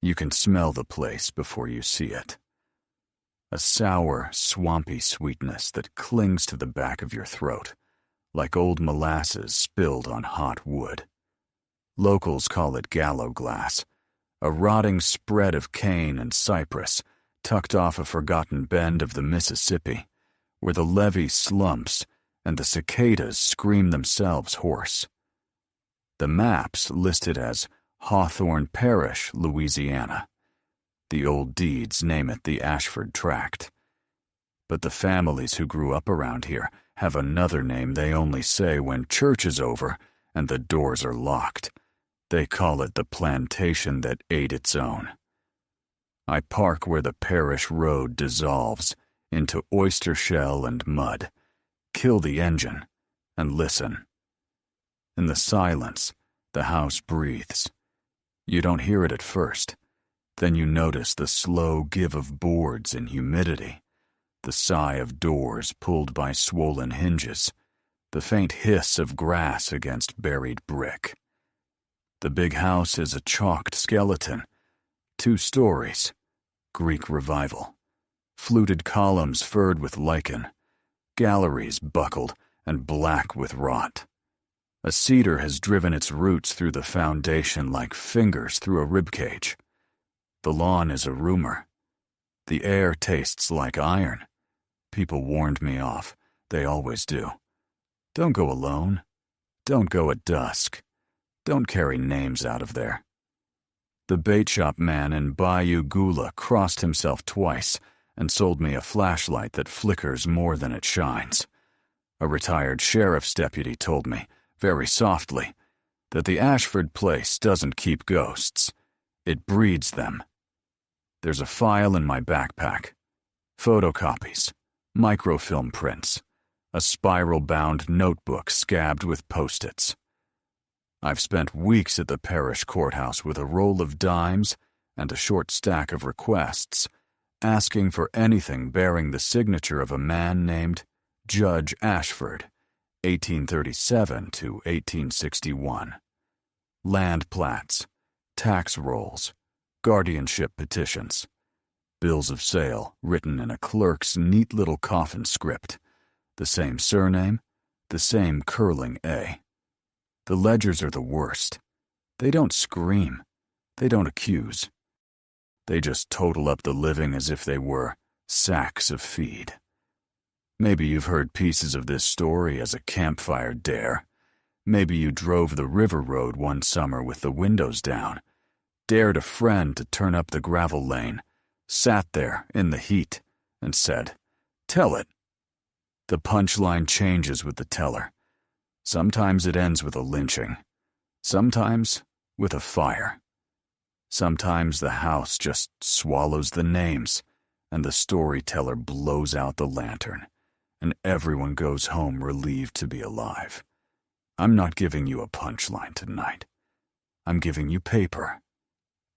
You can smell the place before you see it. A sour, swampy sweetness that clings to the back of your throat, like old molasses spilled on hot wood. Locals call it gallow glass, a rotting spread of cane and cypress tucked off a forgotten bend of the Mississippi, where the levee slumps and the cicadas scream themselves hoarse. The maps list it as Hawthorne Parish, Louisiana. The old deeds name it the Ashford Tract. But the families who grew up around here have another name they only say when church is over and the doors are locked. They call it the plantation that ate its own. I park where the parish road dissolves into oyster shell and mud, kill the engine, and listen. In the silence, the house breathes. You don't hear it at first. Then you notice the slow give of boards in humidity, the sigh of doors pulled by swollen hinges, the faint hiss of grass against buried brick. The big house is a chalked skeleton, 2 stories, Greek revival, fluted columns furred with lichen, galleries buckled and black with rot. A cedar has driven its roots through the foundation like fingers through a ribcage. The lawn is a rumor. The air tastes like iron. People warned me off. They always do. Don't go alone. Don't go at dusk. Don't carry names out of there. The bait shop man in Bayou Gula crossed himself twice and sold me a flashlight that flickers more than it shines. A retired sheriff's deputy told me, very softly, that the Ashford place doesn't keep ghosts. It breeds them. There's a file in my backpack. Photocopies, microfilm prints, a spiral-bound notebook scabbed with Post-its. I've spent weeks at the parish courthouse with a roll of dimes and a short stack of requests, asking for anything bearing the signature of a man named Judge Ashford, 1837 to 1861. Land plats, tax rolls, guardianship petitions, bills of sale written in a clerk's neat little coffin script, the same surname, the same curling A. The ledgers are the worst. They don't scream. They don't accuse. They just total up the living as if they were sacks of feed. Maybe you've heard pieces of this story as a campfire dare. Maybe you drove the river road one summer with the windows down, dared a friend to turn up the gravel lane, sat there in the heat, and said, "Tell it." The punchline changes with the teller. Sometimes it ends with a lynching. Sometimes with a fire. Sometimes the house just swallows the names, and the storyteller blows out the lantern, and everyone goes home relieved to be alive. I'm not giving you a punchline tonight. I'm giving you paper.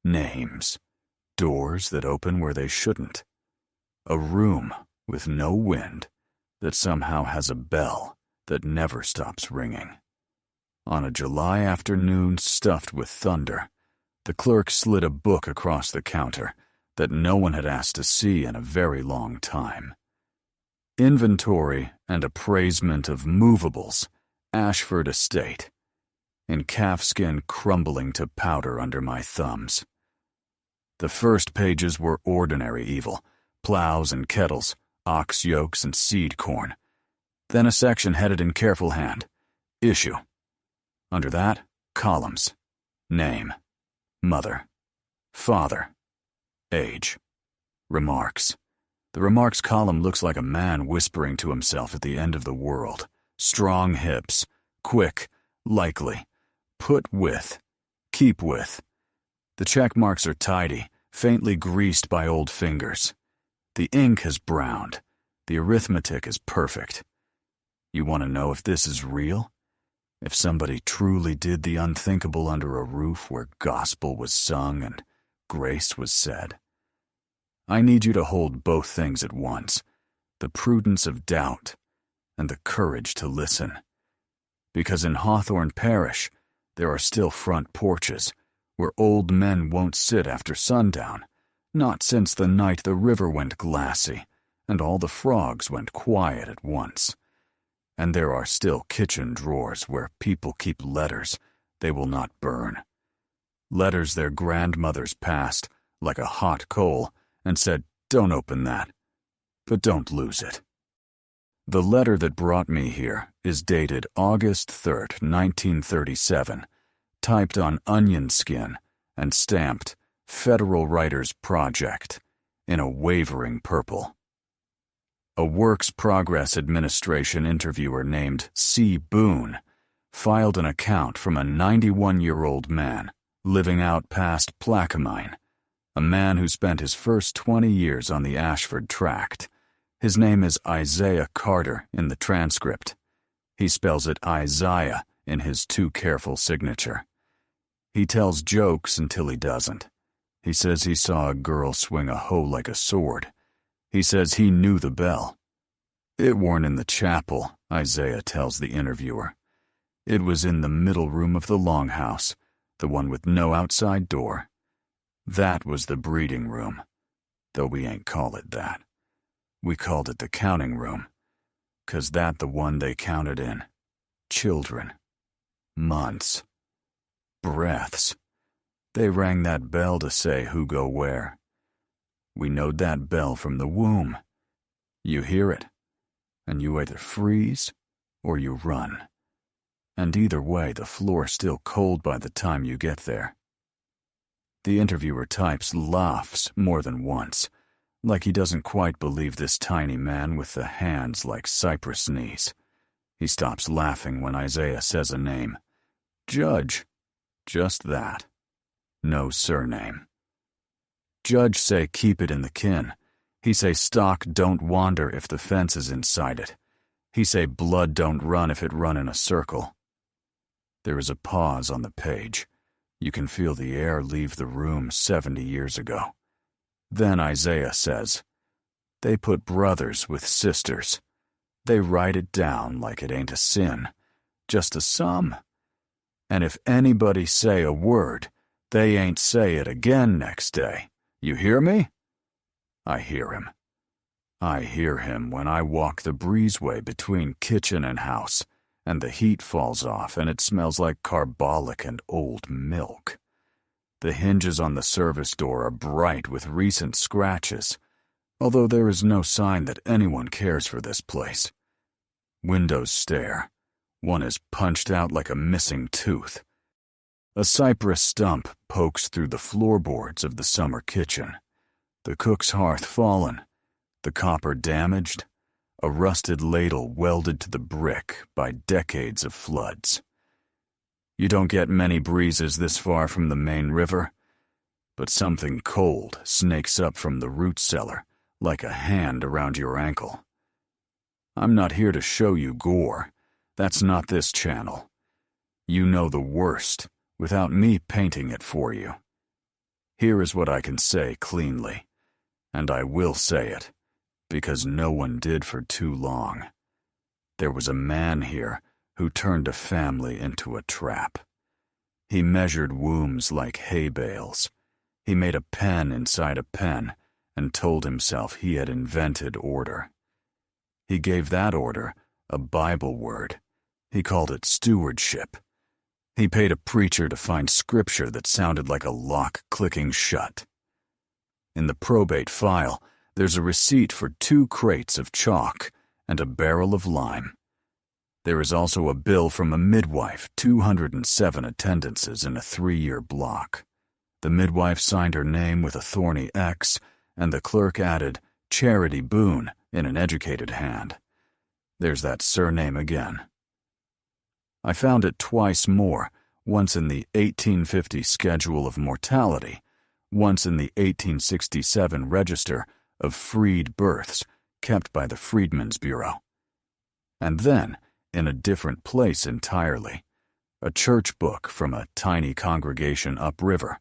Names. Doors that open where they shouldn't. A room with no wind that somehow has a bell that never stops ringing. On a July afternoon stuffed with thunder, the clerk slid a book across the counter that no one had asked to see in a very long time. Inventory and appraisement of movables, Ashford Estate, in calfskin crumbling to powder under my thumbs. The first pages were ordinary evil, plows and kettles, ox yokes and seed corn. Then a section headed in careful hand, issue. Under that, columns, name, mother, father, age, remarks. The remarks column looks like a man whispering to himself at the end of the world. Strong hips, quick, likely, put with, keep with. The check marks are tidy, faintly greased by old fingers. The ink has browned. The arithmetic is perfect. You want to know if this is real? If somebody truly did the unthinkable under a roof where gospel was sung and grace was said? I need you to hold both things at once, the prudence of doubt and the courage to listen. Because in Hawthorne Parish, there are still front porches, where old men won't sit after sundown, not since the night the river went glassy and all the frogs went quiet at once. And there are still kitchen drawers where people keep letters they will not burn. Letters their grandmothers passed like a hot coal and said, "Don't open that, but don't lose it." The letter that brought me here is dated August 3rd, 1937, typed on onion skin and stamped Federal Writers Project in a wavering purple. A Works Progress Administration interviewer named C. Boone filed an account from a 91-year-old man living out past Plaquemine, a man who spent his first 20 years on the Ashford Tract. His name is Isaiah Carter in the transcript. He spells it Isaiah in his too careful signature. He tells jokes until he doesn't. He says he saw a girl swing a hoe like a sword. He says he knew the bell. It weren't in the chapel, Isaiah tells the interviewer. It was in the middle room of the longhouse, the one with no outside door. That was the breeding room, though we ain't call it that. We called it the counting room, 'cause that the one they counted in. Children. Months. Breaths. They rang that bell to say who go where. We knowed that bell from the womb. You hear it, and you either freeze or you run. And either way, the floor's still cold by the time you get there. The interviewer types laughs more than once, like he doesn't quite believe this tiny man with the hands like cypress knees. He stops laughing when Isaiah says a name. Judge. Just that. No surname. Judge say keep it in the kin. He say stock don't wander if the fence is inside it. He say blood don't run if it run in a circle. There is a pause on the page. You can feel the air leave the room 70 years ago. Then Isaiah says, they put brothers with sisters. They write it down like it ain't a sin, just a sum. And if anybody say a word, they ain't say it again next day. You hear me? I hear him. I hear him when I walk the breezeway between kitchen and house, and the heat falls off and it smells like carbolic and old milk. The hinges on the service door are bright with recent scratches, although there is no sign that anyone cares for this place. Windows stare. One is punched out like a missing tooth. A cypress stump pokes through the floorboards of the summer kitchen. The cook's hearth fallen, the copper damaged, a rusted ladle welded to the brick by decades of floods. You don't get many breezes this far from the main river, but something cold snakes up from the root cellar like a hand around your ankle. I'm not here to show you gore. That's not this channel. You know the worst without me painting it for you. Here is what I can say cleanly, and I will say it, because no one did for too long. There was a man here who turned a family into a trap. He measured wombs like hay bales. He made a pen inside a pen and told himself he had invented order. He gave that order a Bible word. He called it stewardship. He paid a preacher to find scripture that sounded like a lock clicking shut. In the probate file, there's a receipt for 2 crates of chalk and a barrel of lime. There is also a bill from a midwife, 207 attendances in a 3-year block. The midwife signed her name with a thorny X, and the clerk added Charity Boone in an educated hand. There's that surname again. I found it twice more, once in the 1850 Schedule of Mortality, once in the 1867 Register of Freed Births kept by the Freedmen's Bureau. And then, in a different place entirely, a church book from a tiny congregation upriver,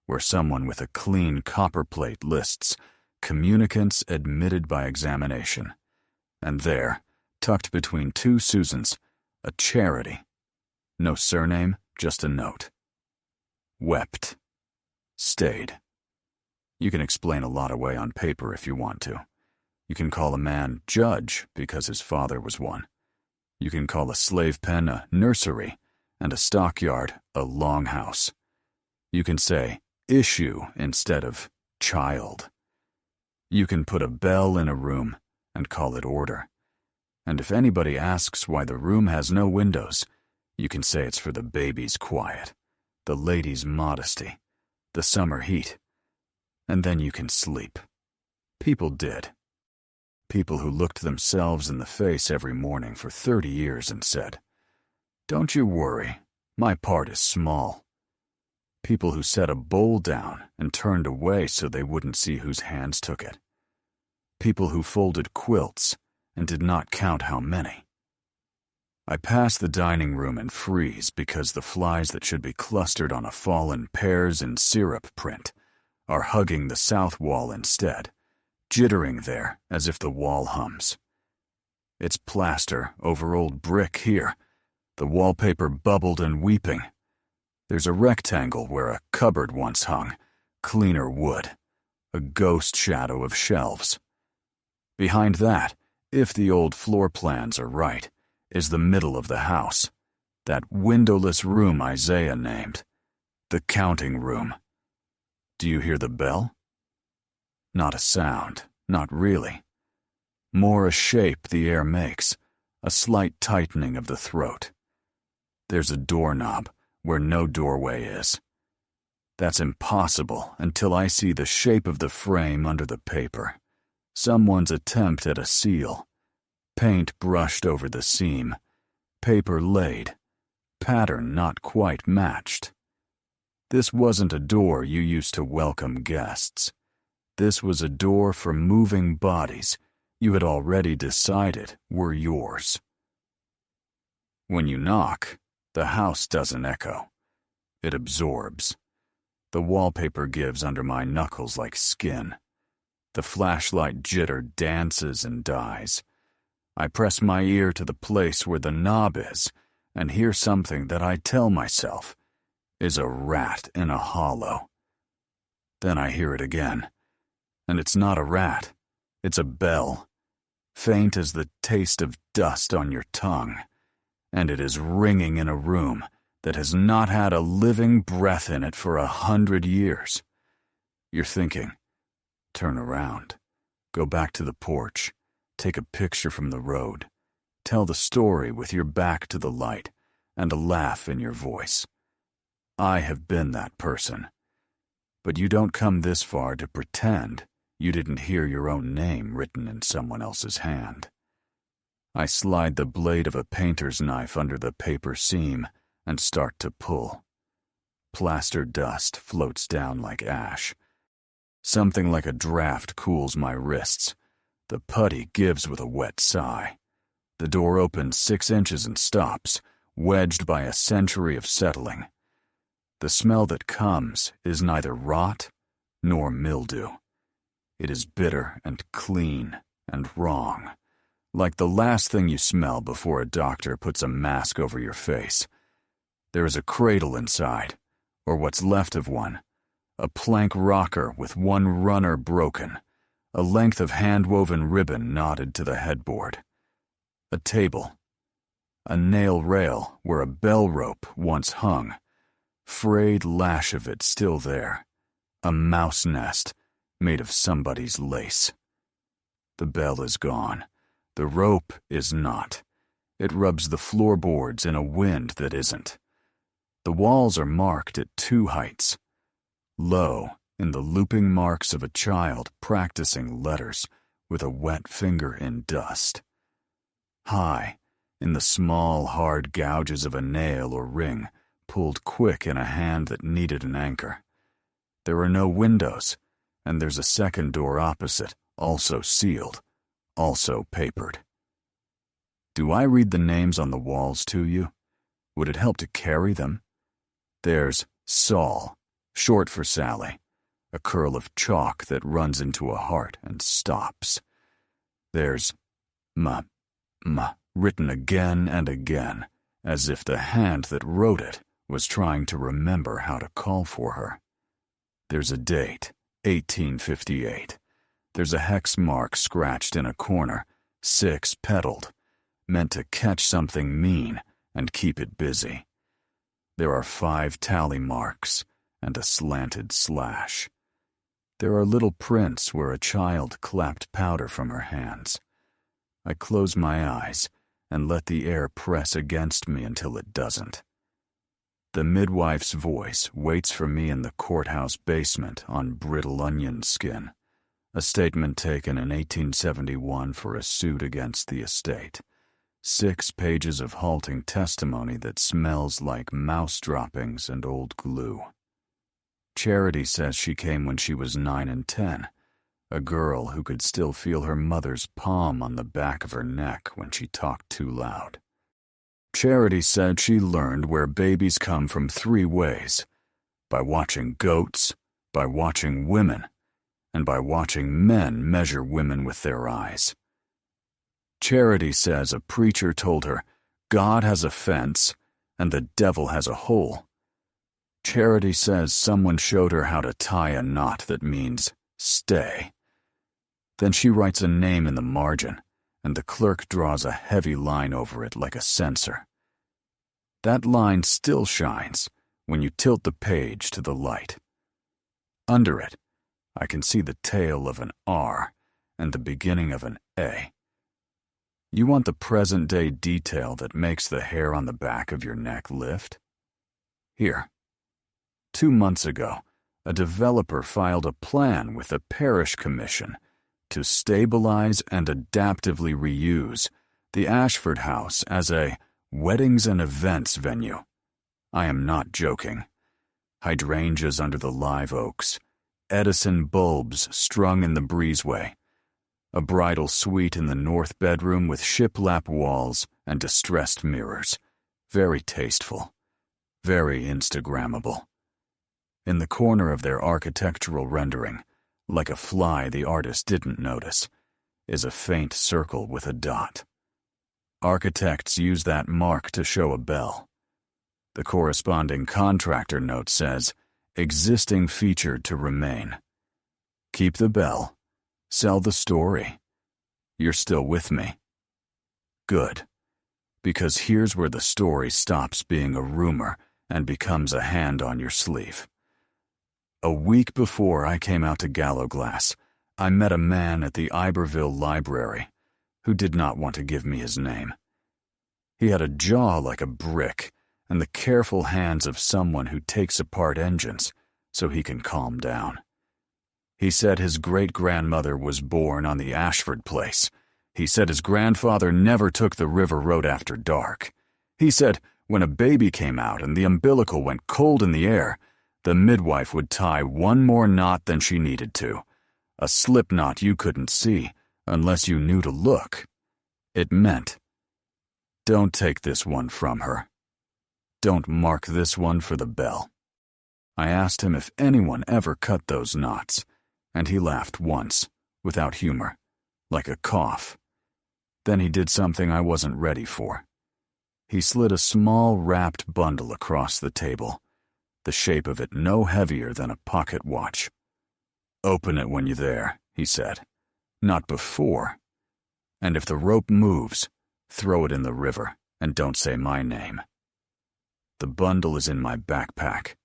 where someone with a clean copperplate lists communicants admitted by examination. And there, tucked between 2 Susans, a charity. No surname, just a note. wept, stayed. You can explain a lot away on paper if you want to. You can call a man judge because his father was one. You can call a slave pen a nursery and a stockyard a longhouse. You can say issue instead of child. You can put a bell in a room and call it order. And if anybody asks why the room has no windows, you can say it's for the baby's quiet, the lady's modesty, the summer heat. And then you can sleep. People did. People who looked themselves in the face every morning for 30 years and said, "Don't you worry, my part is small." People who set a bowl down and turned away so they wouldn't see whose hands took it. People who folded quilts and did not count how many. I pass the dining room and freeze because the flies that should be clustered on a fallen pears and syrup print are hugging the south wall instead, jittering there as if the wall hums. It's plaster over old brick here, the wallpaper bubbled and weeping. There's a rectangle where a cupboard once hung, cleaner wood, a ghost shadow of shelves. Behind that, if the old floor plans are right, is the middle of the house, that windowless room Isaiah named, the counting room. Do you hear the bell? Not a sound, not really. More a shape the air makes, a slight tightening of the throat. There's a doorknob where no doorway is. That's impossible until I see the shape of the frame under the paper. Someone's attempt at a seal. Paint brushed over the seam. Paper laid. Pattern not quite matched. This wasn't a door you used to welcome guests. This was a door for moving bodies you had already decided were yours. When you knock, the house doesn't echo. It absorbs. The wallpaper gives under my knuckles like skin. The flashlight jitter dances and dies. I press my ear to the place where the knob is and hear something that I tell myself is a rat in a hollow. Then I hear it again, and it's not a rat, it's a bell, faint as the taste of dust on your tongue, and it is ringing in a room that has not had a living breath in it for 100 years. You're thinking, turn around, go back to the porch, take a picture from the road, tell the story with your back to the light and a laugh in your voice. I have been that person. But you don't come this far to pretend you didn't hear your own name written in someone else's hand. I slide the blade of a painter's knife under the paper seam and start to pull. Plaster dust floats down like ash. Something like a draft cools my wrists. The putty gives with a wet sigh. The door opens 6 inches and stops, wedged by a century of settling. The smell that comes is neither rot nor mildew. It is bitter and clean and wrong, like the last thing you smell before a doctor puts a mask over your face. There is a cradle inside, or what's left of one, a plank rocker with one runner broken, a length of hand-woven ribbon knotted to the headboard, a table, a nail rail where a bell rope once hung, frayed lash of it still there, a mouse nest made of somebody's lace. The bell is gone. The rope is not. It rubs the floorboards in a wind that isn't. The walls are marked at 2 heights. Low, in the looping marks of a child practicing letters with a wet finger in dust. High, in the small, hard gouges of a nail or ring pulled quick in a hand that needed an anchor. There are no windows, and there's a second door opposite, also sealed, also papered. Do I read the names on the walls to you? Would it help to carry them? There's Saul, short for Sally, a curl of chalk that runs into a heart and stops. There's written again and again, as if the hand that wrote it was trying to remember how to call for her. There's a date, 1858. There's a hex mark scratched in a corner, 6-petaled, meant to catch something mean and keep it busy. There are 5 tally marks and a slanted slash. There are little prints where a child clapped powder from her hands. I close my eyes and let the air press against me until it doesn't. The midwife's voice waits for me in the courthouse basement on brittle onion skin, a statement taken in 1871 for a suit against the estate. 6 pages of halting testimony that smells like mouse droppings and old glue. Charity says she came when she was 9 and 10, a girl who could still feel her mother's palm on the back of her neck when she talked too loud. Charity said she learned where babies come from 3 ways: by watching goats, by watching women, and by watching men measure women with their eyes. Charity says a preacher told her, God has a fence and the devil has a hole. Charity says someone showed her how to tie a knot that means stay. Then she writes a name in the margin, and the clerk draws a heavy line over it like a censor. That line still shines when you tilt the page to the light. Under it, I can see the tail of an R and the beginning of an A. You want the present-day detail that makes the hair on the back of your neck lift? Here. 2 months ago, a developer filed a plan with the parish commission to stabilize and adaptively reuse the Ashford House as a weddings and events venue. I am not joking. Hydrangeas under the live oaks, Edison bulbs strung in the breezeway, a bridal suite in the north bedroom with shiplap walls and distressed mirrors. Very tasteful. Very Instagrammable. In the corner of their architectural rendering, like a fly the artist didn't notice, is a faint circle with a dot. Architects use that mark to show a bell. The corresponding contractor note says, existing feature to remain. Keep the bell. Sell the story. You're still with me. Good. Because here's where the story stops being a rumor and becomes a hand on your sleeve. A week before I came out to Gallowglass, I met a man at the Iberville Library who did not want to give me his name. He had a jaw like a brick and the careful hands of someone who takes apart engines so he can calm down. He said his great-grandmother was born on the Ashford place. He said his grandfather never took the river road after dark. He said when a baby came out and the umbilical went cold in the air, the midwife would tie 1 more knot than she needed to, a slip knot you couldn't see unless you knew to look. It meant, don't take this one from her. Don't mark this one for the bell. I asked him if anyone ever cut those knots, and he laughed once, without humor, like a cough. Then he did something I wasn't ready for. He slid a small wrapped bundle across the table, the shape of it no heavier than a pocket watch. Open it when you're there, he said. Not before. And if the rope moves, throw it in the river, and don't say my name. The bundle is in my backpack.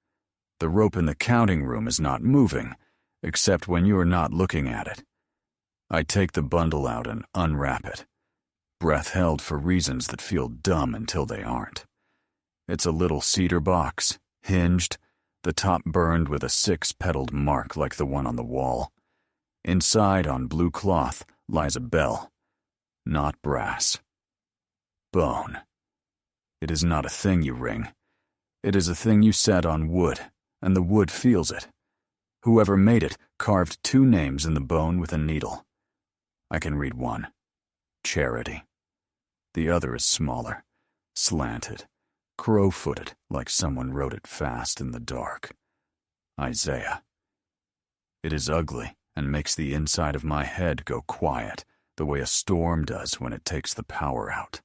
The rope in the counting room is not moving, except when you are not looking at it. I take the bundle out and unwrap it, breath held for reasons that feel dumb until they aren't. It's a little cedar box, hinged, the top burned with a 6-petaled mark like the one on the wall. Inside, on blue cloth, lies a bell. Not brass. Bone. It is not a thing you ring. It is a thing you set on wood, and the wood feels it. Whoever made it carved 2 names in the bone with a needle. I can read one. Charity. The other is smaller, slanted, crow-footed like someone wrote it fast in the dark. Isaiah. It is ugly and makes the inside of my head go quiet, the way a storm does when it takes the power out.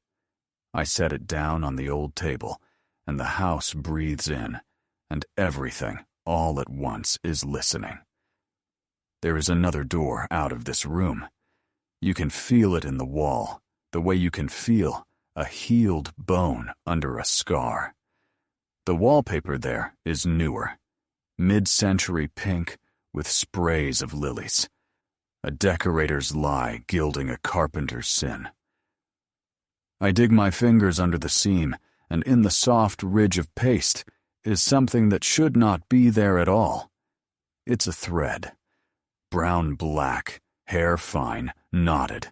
I set it down on the old table and the house breathes in, and everything, all at once, is listening. There is another door out of this room. You can feel it in the wall, the way you can feel a healed bone under a scar. The wallpaper there is newer, mid-century pink with sprays of lilies. A decorator's lie gilding a carpenter's sin. I dig my fingers under the seam, and in the soft ridge of paste is something that should not be there at all. It's a thread. Brown-black, hair-fine, knotted,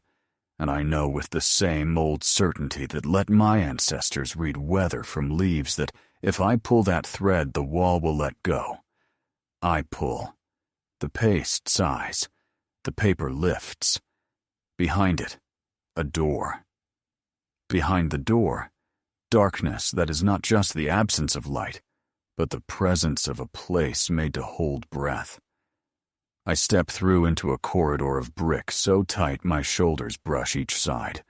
and I know with the same old certainty that let my ancestors read weather from leaves that if I pull that thread the wall will let go. I pull. The paste sighs. The paper lifts. Behind it, a door. Behind the door, darkness that is not just the absence of light, but the presence of a place made to hold breath. I step through into a corridor of brick so tight my shoulders brush each side.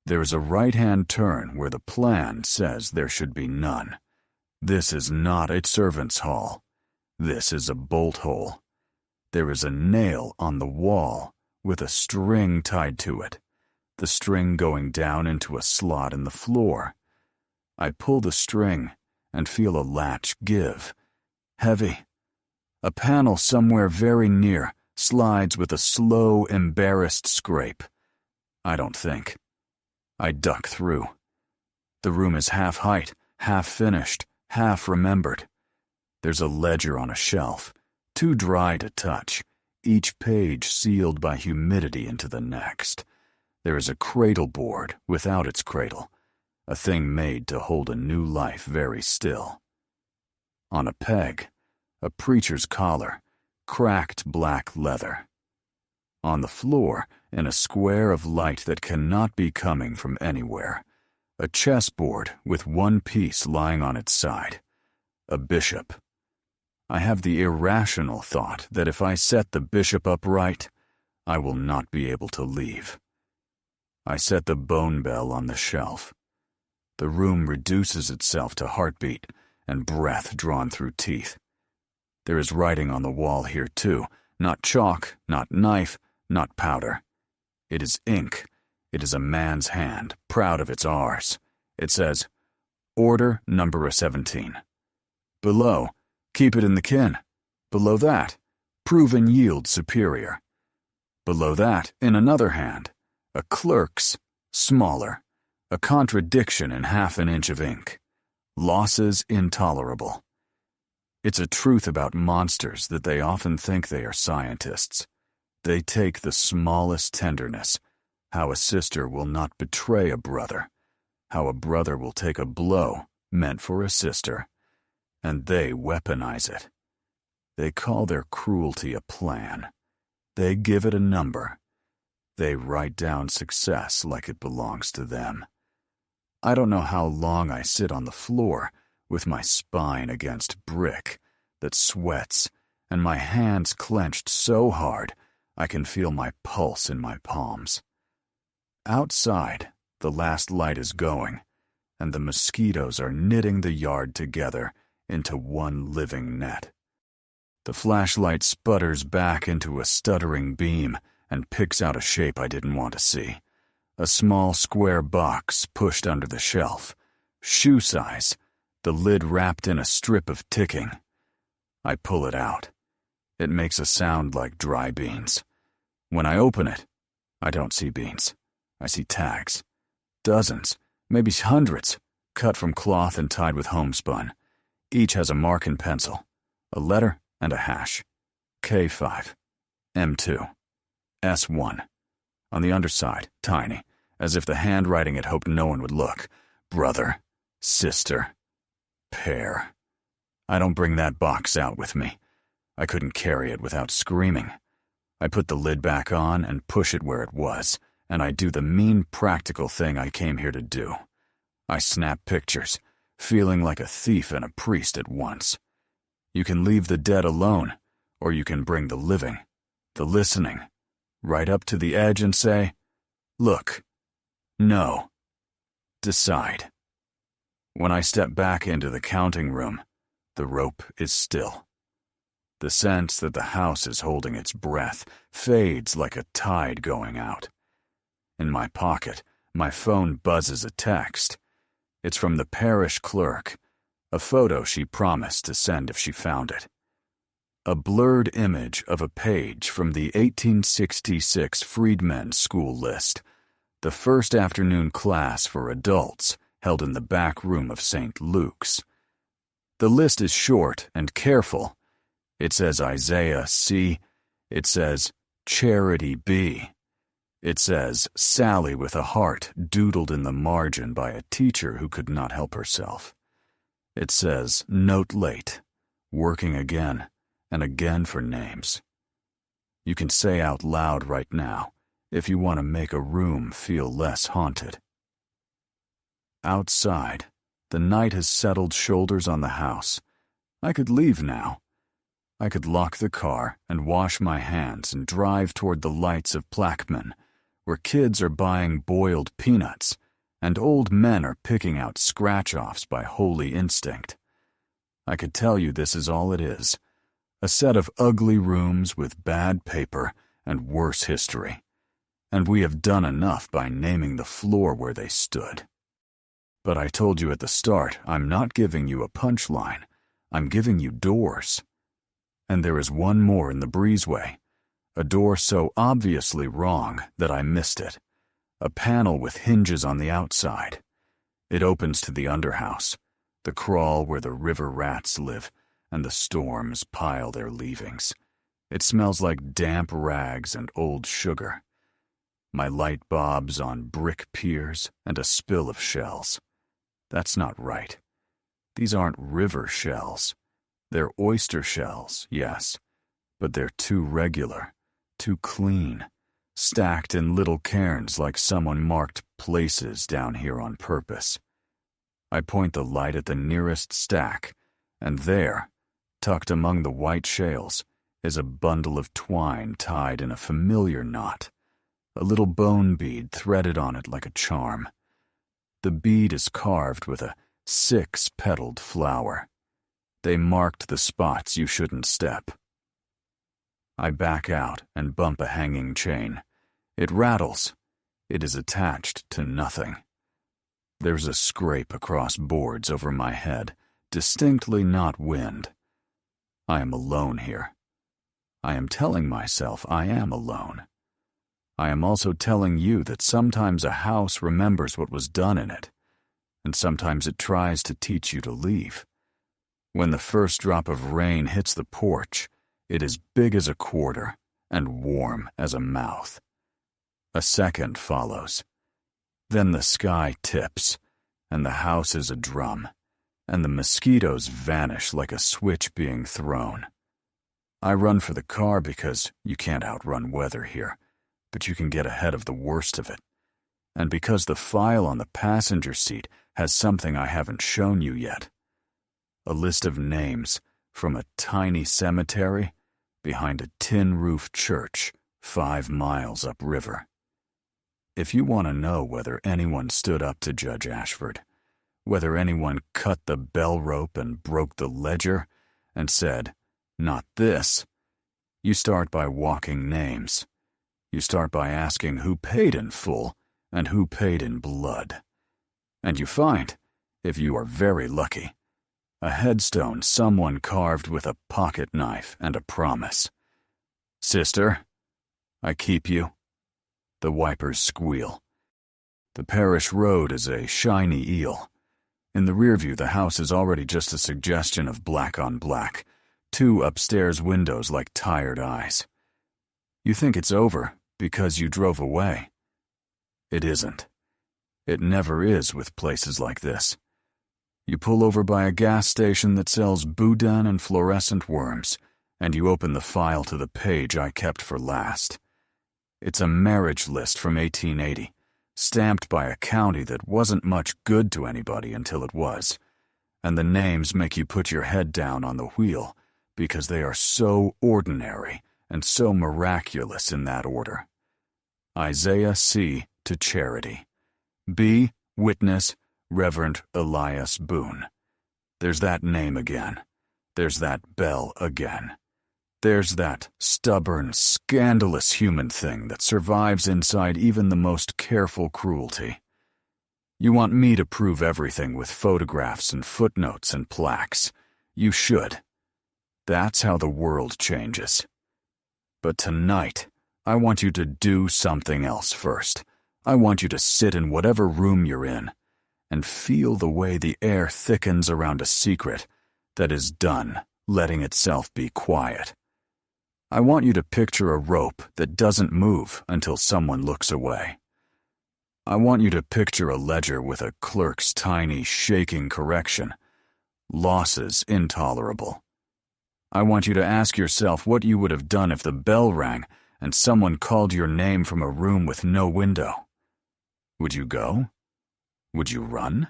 There is a right-hand turn where the plan says there should be none. This is not a servant's hall. This is a bolt hole. There is a nail on the wall with a string tied to it, the string going down into a slot in the floor. I pull the string and feel a latch give. Heavy. A panel somewhere very near slides with a slow, embarrassed scrape. I don't think. I duck through. The room is half height, half finished, half remembered. There's a ledger on a shelf, too dry to touch, each page sealed by humidity into the next. There is a cradle board without its cradle, a thing made to hold a new life very still. On a peg, a preacher's collar, cracked black leather. On the floor, in a square of light that cannot be coming from anywhere, a chessboard with one piece lying on its side, a bishop. I have the irrational thought that if I set the bishop upright, I will not be able to leave. I set the bone bell on the shelf. The room reduces itself to heartbeat and breath drawn through teeth. There is writing on the wall here, too, not chalk, not knife, not powder. It is ink. It is a man's hand, proud of its R's. It says, Order number 17. Below, keep it in the kin. Below that, proven yield superior. Below that, in another hand, a clerk's, smaller, a contradiction in half an inch of ink. Losses intolerable. It's a truth about monsters that they often think they are scientists. They take the smallest tenderness, how a sister will not betray a brother, how a brother will take a blow meant for a sister, and they weaponize it. They call their cruelty a plan. They give it a number. They write down success like it belongs to them. I don't know how long I sit on the floor, with my spine against brick that sweats, and my hands clenched so hard I can feel my pulse in my palms. Outside, the last light is going, and the mosquitoes are knitting the yard together into one living net. The flashlight sputters back into a stuttering beam and picks out a shape I didn't want to see. A small square box pushed under the shelf, shoe size, the lid wrapped in a strip of ticking. I pull it out. It makes a sound like dry beans. When I open it, I don't see beans. I see tags. Dozens, maybe hundreds, cut from cloth and tied with homespun. Each has a mark in pencil, a letter and a hash. K5, M2, S1. On the underside, tiny, as if the handwriting had hoped no one would look. Brother, sister, pair. I don't bring that box out with me. I couldn't carry it without screaming. I put the lid back on and push it where it was, and I do the mean practical thing I came here to do. I snap pictures, feeling like a thief and a priest at once. You can leave the dead alone, or you can bring the living, the listening, right up to the edge and say, look, no, decide. When I step back into the counting room, the rope is still. The sense that the house is holding its breath fades like a tide going out. In my pocket, my phone buzzes a text. It's from the parish clerk, a photo she promised to send if she found it. A blurred image of a page from the 1866 Freedmen's School list, the first afternoon class for adults held in the back room of St. Luke's. The list is short and careful. It says Isaiah C. It says Charity B. It says Sally with a heart doodled in the margin by a teacher who could not help herself. It says Note late, working again and again for names. You can say out loud right now if you want to make a room feel less haunted. Outside, the night has settled shoulders on the house. I could leave now. I could lock the car and wash my hands and drive toward the lights of Plaquemine, where kids are buying boiled peanuts and old men are picking out scratch-offs by holy instinct. I could tell you this is all it is, a set of ugly rooms with bad paper and worse history, and we have done enough by naming the floor where they stood. But I told you at the start, I'm not giving you a punchline. I'm giving you doors. And there is one more in the breezeway, a door so obviously wrong that I missed it, a panel with hinges on the outside. It opens to the underhouse, the crawl where the river rats live and the storms pile their leavings. It smells like damp rags and old sugar. My light bobs on brick piers and a spill of shells. That's not right. These aren't river shells. They're oyster shells, yes, but they're too regular, too clean, stacked in little cairns like someone marked places down here on purpose. I point the light at the nearest stack, and there, tucked among the white shales, is a bundle of twine tied in a familiar knot, a little bone bead threaded on it like a charm. The bead is carved with a 6-petaled flower. They marked the spots you shouldn't step. I back out and bump a hanging chain. It rattles. It is attached to nothing. There's a scrape across boards over my head, distinctly not wind. I am alone here. I am telling myself I am alone. I am also telling you that sometimes a house remembers what was done in it, and sometimes it tries to teach you to leave. When the first drop of rain hits the porch, it is big as a quarter and warm as a mouth. A second follows. Then the sky tips, and the house is a drum, and the mosquitoes vanish like a switch being thrown. I run for the car because you can't outrun weather here, but you can get ahead of the worst of it. And because the file on the passenger seat has something I haven't shown you yet. A list of names from a tiny cemetery behind a tin-roofed church 5 miles upriver. If you want to know whether anyone stood up to Judge Ashford, whether anyone cut the bell rope and broke the ledger and said, "Not this," you start by walking names. You start by asking who paid in full and who paid in blood. And you find, if you are very lucky, a headstone someone carved with a pocket knife and a promise. "Sister, I keep you." The wipers squeal. The parish road is a shiny eel. In the rear view, the house is already just a suggestion of black on black, 2 upstairs windows like tired eyes. You think it's over because you drove away. It isn't. It never is with places like this. You pull over by a gas station that sells boudin and fluorescent worms, and you open the file to the page I kept for last. It's a marriage list from 1880, stamped by a county that wasn't much good to anybody until it was, and the names make you put your head down on the wheel because they are so ordinary and so miraculous in that order. Isaiah C. to Charity. B. Witness, Reverend Elias Boone. There's that name again. There's that bell again. There's that stubborn, scandalous human thing that survives inside even the most careful cruelty. You want me to prove everything with photographs and footnotes and plaques. You should. That's how the world changes. But tonight, I want you to do something else first. I want you to sit in whatever room you're in and feel the way the air thickens around a secret that is done letting itself be quiet. I want you to picture a rope that doesn't move until someone looks away. I want you to picture a ledger with a clerk's tiny, shaking correction. Losses intolerable. I want you to ask yourself what you would have done if the bell rang and someone called your name from a room with no window. Would you go? Would you run?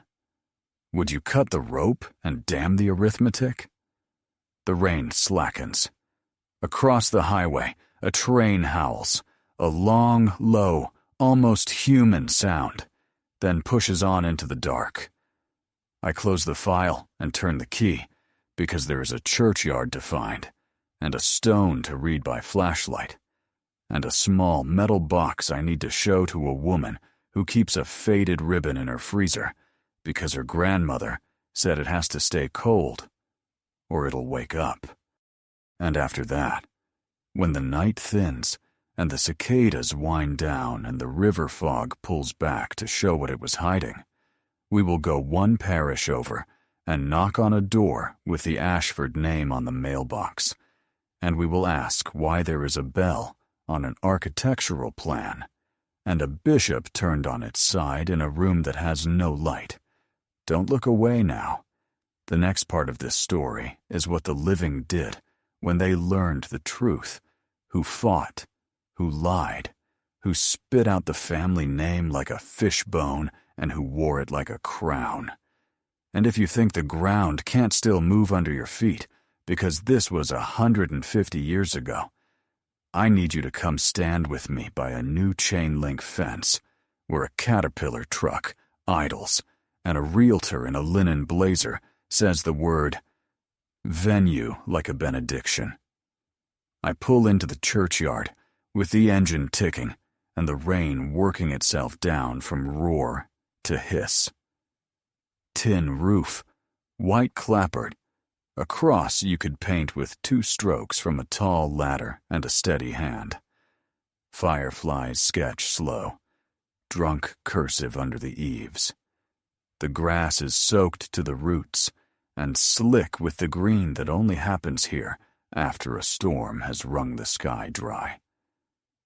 Would you cut the rope and damn the arithmetic? The rain slackens. Across the highway, a train howls, a long, low, almost human sound, then pushes on into the dark. I close the file and turn the key, because there is a churchyard to find, and a stone to read by flashlight, and a small metal box I need to show to a woman who keeps a faded ribbon in her freezer, because her grandmother said it has to stay cold, or it'll wake up. And after that, when the night thins, and the cicadas wind down and the river fog pulls back to show what it was hiding, we will go one parish over and knock on a door with the Ashford name on the mailbox, and we will ask why there is a bell on an architectural plan and a bishop turned on its side in a room that has no light. Don't look away now. The next part of this story is what the living did when they learned the truth, who fought, who lied, who spit out the family name like a fishbone and who wore it like a crown. And if you think the ground can't still move under your feet because this was 150 years ago, I need you to come stand with me by a new chain-link fence where a Caterpillar truck idles and a realtor in a linen blazer says the word venue like a benediction. I pull into the churchyard with the engine ticking and the rain working itself down from roar to hiss. Tin roof, white clapboard, a cross you could paint with 2 strokes from a tall ladder and a steady hand. Fireflies sketch slow, drunk cursive under the eaves. The grass is soaked to the roots and slick with the green that only happens here after a storm has wrung the sky dry.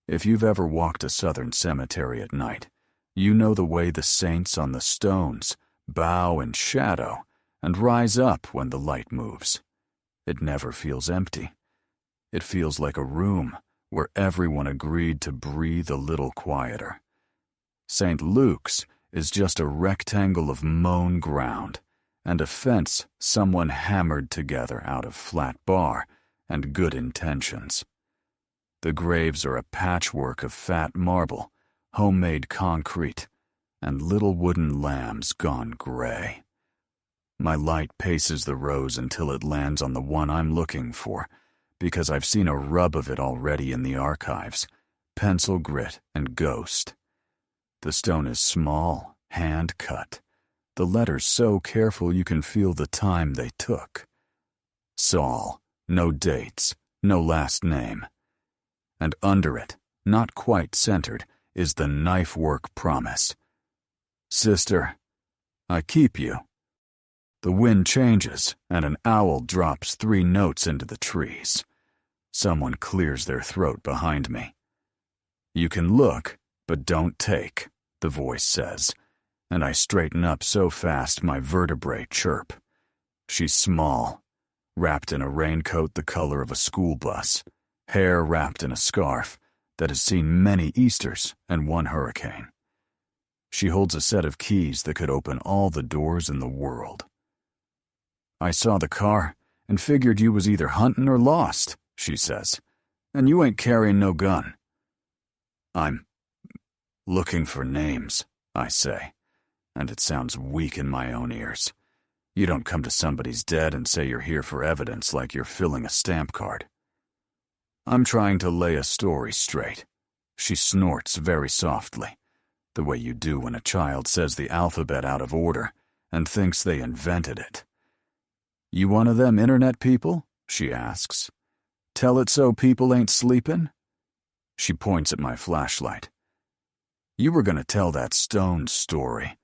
If you've ever walked a southern cemetery at night, you know the way the saints on the stones bow in shadow and rise up when the light moves. It never feels empty. It feels like a room where everyone agreed to breathe a little quieter. St. Luke's is just a rectangle of mown ground and a fence someone hammered together out of flat bar and good intentions. The graves are a patchwork of fat marble, homemade concrete, and little wooden lambs gone gray. My light paces the rows until it lands on the one I'm looking for, because I've seen a rub of it already in the archives, pencil grit and ghost. The stone is small, hand-cut. The letters so careful you can feel the time they took. Saul, no dates, no last name. And under it, not quite centered, is the knife-work promise. Sister, I keep you. The wind changes, and an owl drops 3 notes into the trees. Someone clears their throat behind me. You can look, but don't take, the voice says, and I straighten up so fast my vertebrae chirp. She's small, wrapped in a raincoat the color of a school bus, hair wrapped in a scarf that has seen many Easters and one hurricane. She holds a set of keys that could open all the doors in the world. I saw the car and figured you was either huntin' or lost, she says, and you ain't carrying no gun. I'm looking for names, I say, and it sounds weak in my own ears. You don't come to somebody's dead and say you're here for evidence like you're filling a stamp card. I'm trying to lay a story straight. She snorts very softly, the way you do when a child says the alphabet out of order and thinks they invented it. You one of them internet people? She asks. Tell it so people ain't sleepin'? She points at my flashlight. You were gonna tell that stone story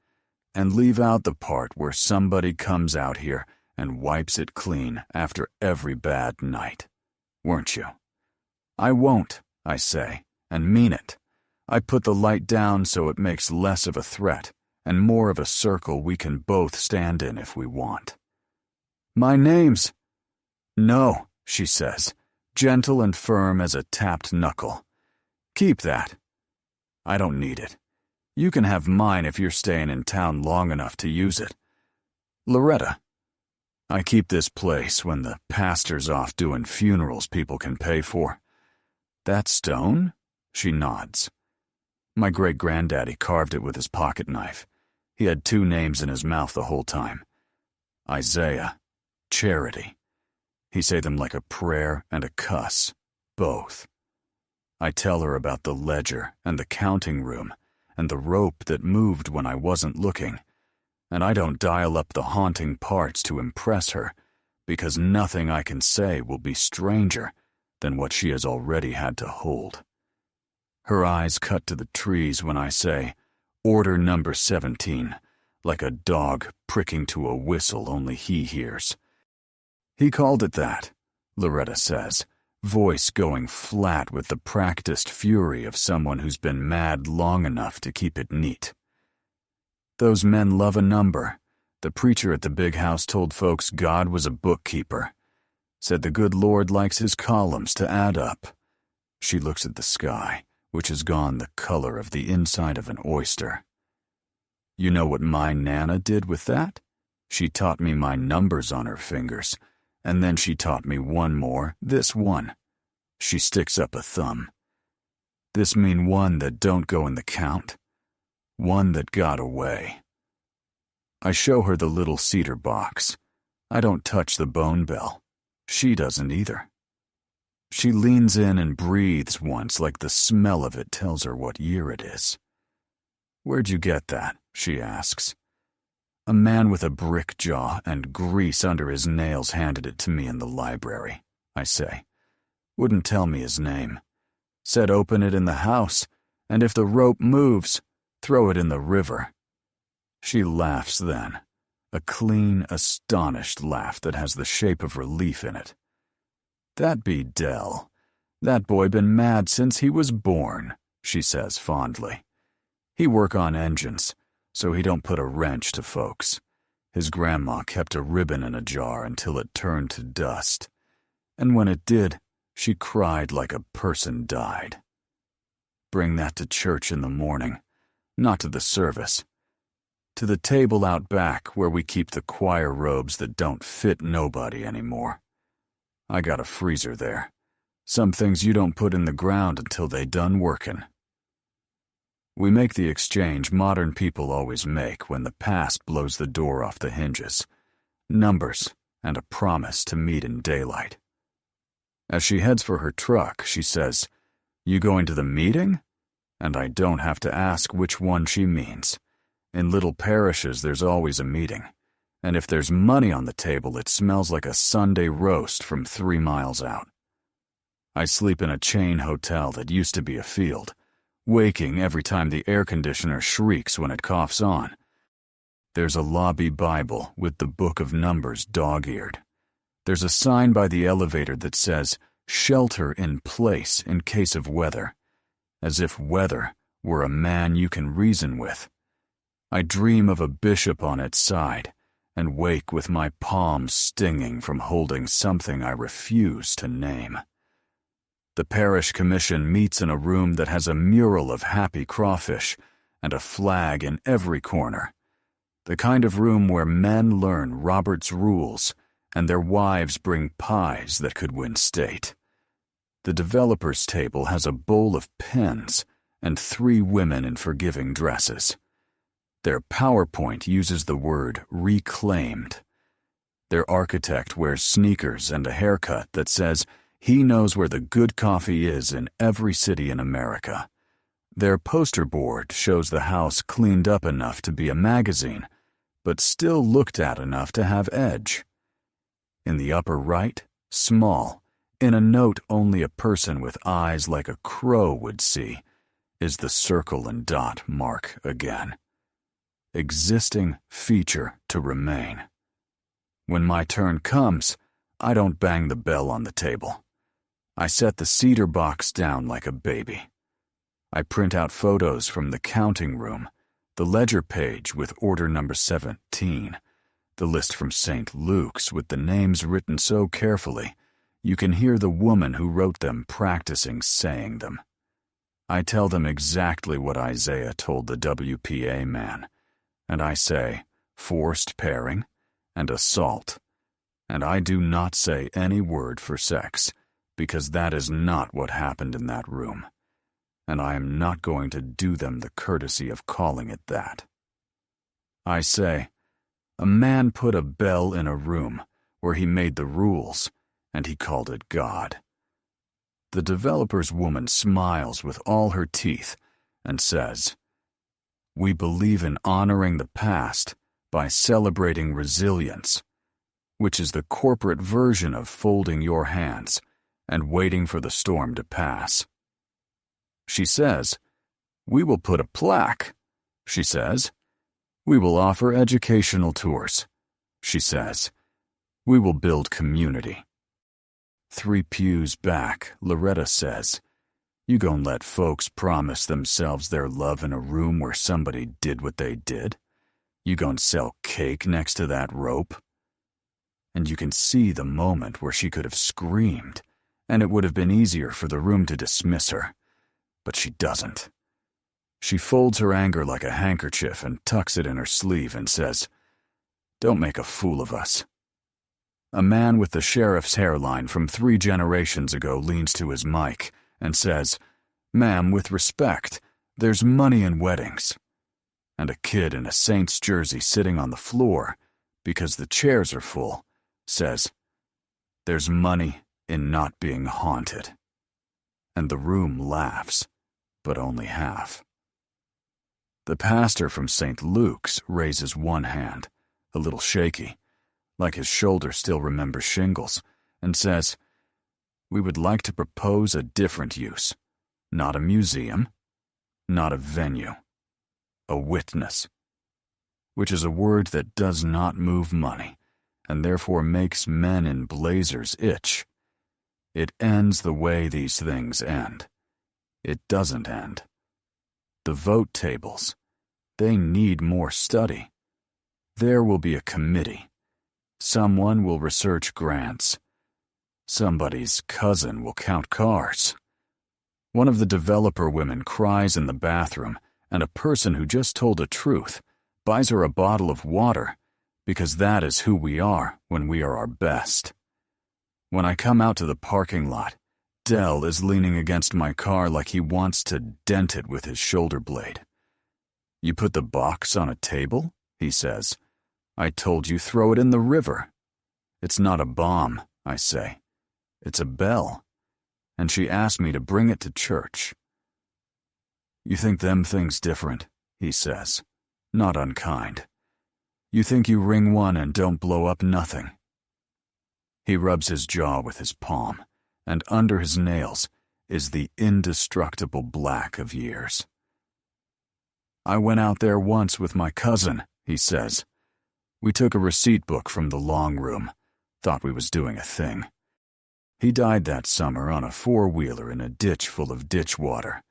and leave out the part where somebody comes out here and wipes it clean after every bad night, weren't you? I won't, I say, and mean it. I put the light down so it makes less of a threat and more of a circle we can both stand in if we want. My name's... No, she says, gentle and firm as a tapped knuckle. Keep that. I don't need it. You can have mine if you're staying in town long enough to use it. Loretta. I keep this place when the pastor's off doing funerals people can pay for. That stone? She nods. My great-granddaddy carved it with his pocket knife. He had 2 names in his mouth the whole time. Isaiah, Charity. He say them like a prayer and a cuss, both. I tell her about the ledger and the counting room and the rope that moved when I wasn't looking, and I don't dial up the haunting parts to impress her, because nothing I can say will be stranger than what she has already had to hold. Her eyes cut to the trees when I say, Order number 17, like a dog pricking to a whistle only he hears. He called it that, Loretta says, voice going flat with the practiced fury of someone who's been mad long enough to keep it neat. Those men love a number. The preacher at the big house told folks God was a bookkeeper. Said the good Lord likes his columns to add up. She looks at the sky, which has gone the color of the inside of an oyster. You know what my Nana did with that? She taught me my numbers on her fingers, and then she taught me one more, this one. She sticks up a thumb. This mean one that don't go in the count. One that got away. I show her the little cedar box. I don't touch the bone bell. She doesn't either. She leans in and breathes once like the smell of it tells her what year it is. Where'd you get that? She asks. A man with a brick jaw and grease under his nails handed it to me in the library, I say. Wouldn't tell me his name. Said open it in the house, and if the rope moves, throw it in the river. She laughs then. A clean, astonished laugh that has the shape of relief in it. That be Dell. That boy been mad since he was born, she says fondly. He work on engines, so he don't put a wrench to folks. His grandma kept a ribbon in a jar until it turned to dust. And when it did, she cried like a person died. Bring that to church in the morning, not to the service. To the table out back where we keep the choir robes that don't fit nobody anymore. I got a freezer there. Some things you don't put in the ground until they done workin'. We make the exchange modern people always make when the past blows the door off the hinges. Numbers and a promise to meet in daylight. As she heads for her truck, she says, You going to the meeting? And I don't have to ask which one she means. In little parishes, there's always a meeting. And if there's money on the table, it smells like a Sunday roast from 3 miles out. I sleep in a chain hotel that used to be a field, waking every time the air conditioner shrieks when it coughs on. There's a lobby Bible with the book of Numbers dog-eared. There's a sign by the elevator that says, Shelter in place in case of weather, as if weather were a man you can reason with. I dream of a bishop on its side, and wake with my palms stinging from holding something I refuse to name. The parish commission meets in a room that has a mural of happy crawfish and a flag in every corner. The kind of room where men learn Robert's rules and their wives bring pies that could win state. The developer's table has a bowl of pens and 3 women in forgiving dresses. Their PowerPoint uses the word reclaimed. Their architect wears sneakers and a haircut that says he knows where the good coffee is in every city in America. Their poster board shows the house cleaned up enough to be a magazine, but still looked at enough to have edge. In the upper right, small, in a note only a person with eyes like a crow would see, is the circle and dot mark again. Existing feature to remain. When my turn comes, I don't bang the bell on the table. I set the cedar box down like a baby. I print out photos from the counting room, the ledger page with order number 17, the list from St. Luke's with the names written so carefully, you can hear the woman who wrote them practicing saying them. I tell them exactly what Isaiah told the WPA man, and I say forced pairing and assault, and I do not say any word for sex, because that is not what happened in that room, and I am not going to do them the courtesy of calling it that. I say, a man put a bell in a room where he made the rules, and he called it God. The developer's woman smiles with all her teeth and says, "We believe in honoring the past by celebrating resilience, which is the corporate version of folding your hands and waiting for the storm to pass." She says, "We will put a plaque." She says, "We will offer educational tours." She says, "We will build community." 3 pews back, Loretta says, "You gon' let folks promise themselves their love in a room where somebody did what they did? You gon' sell cake next to that rope?" And you can see the moment where she could have screamed, and it would have been easier for the room to dismiss her. But she doesn't. She folds her anger like a handkerchief and tucks it in her sleeve and says, "Don't make a fool of us." A man with the sheriff's hairline from 3 generations ago leans to his mic and says, "Ma'am, with respect, there's money in weddings." And a kid in a Saints jersey sitting on the floor, because the chairs are full, says, "There's money in not being haunted." And the room laughs, but only half. The pastor from St. Luke's raises one hand, a little shaky, like his shoulder still remembers shingles, and says, "We would like to propose a different use. Not a museum, not a venue, a witness," which is a word that does not move money, and therefore makes men in blazers itch. It ends the way these things end. It doesn't end. The vote tables, they need more study. There will be a committee. Someone will research grants. Somebody's cousin will count cars. One of the developer women cries in the bathroom, and a person who just told the truth buys her a bottle of water, because that is who we are when we are our best. When I come out to the parking lot, Dell is leaning against my car like he wants to dent it with his shoulder blade. "You put the box on a table?" he says. "I told you throw it in the river." "It's not a bomb," I say. "It's a bell." And she asked me to bring it to church. "You think them things different," he says, not unkind. "You think you ring one and don't blow up nothing." He rubs his jaw with his palm, and under his nails is the indestructible black of years. "I went out there once with my cousin," he says. "We took a receipt book from the long room, thought we was doing a thing. He died that summer on a 4-wheeler in a ditch full of ditch water,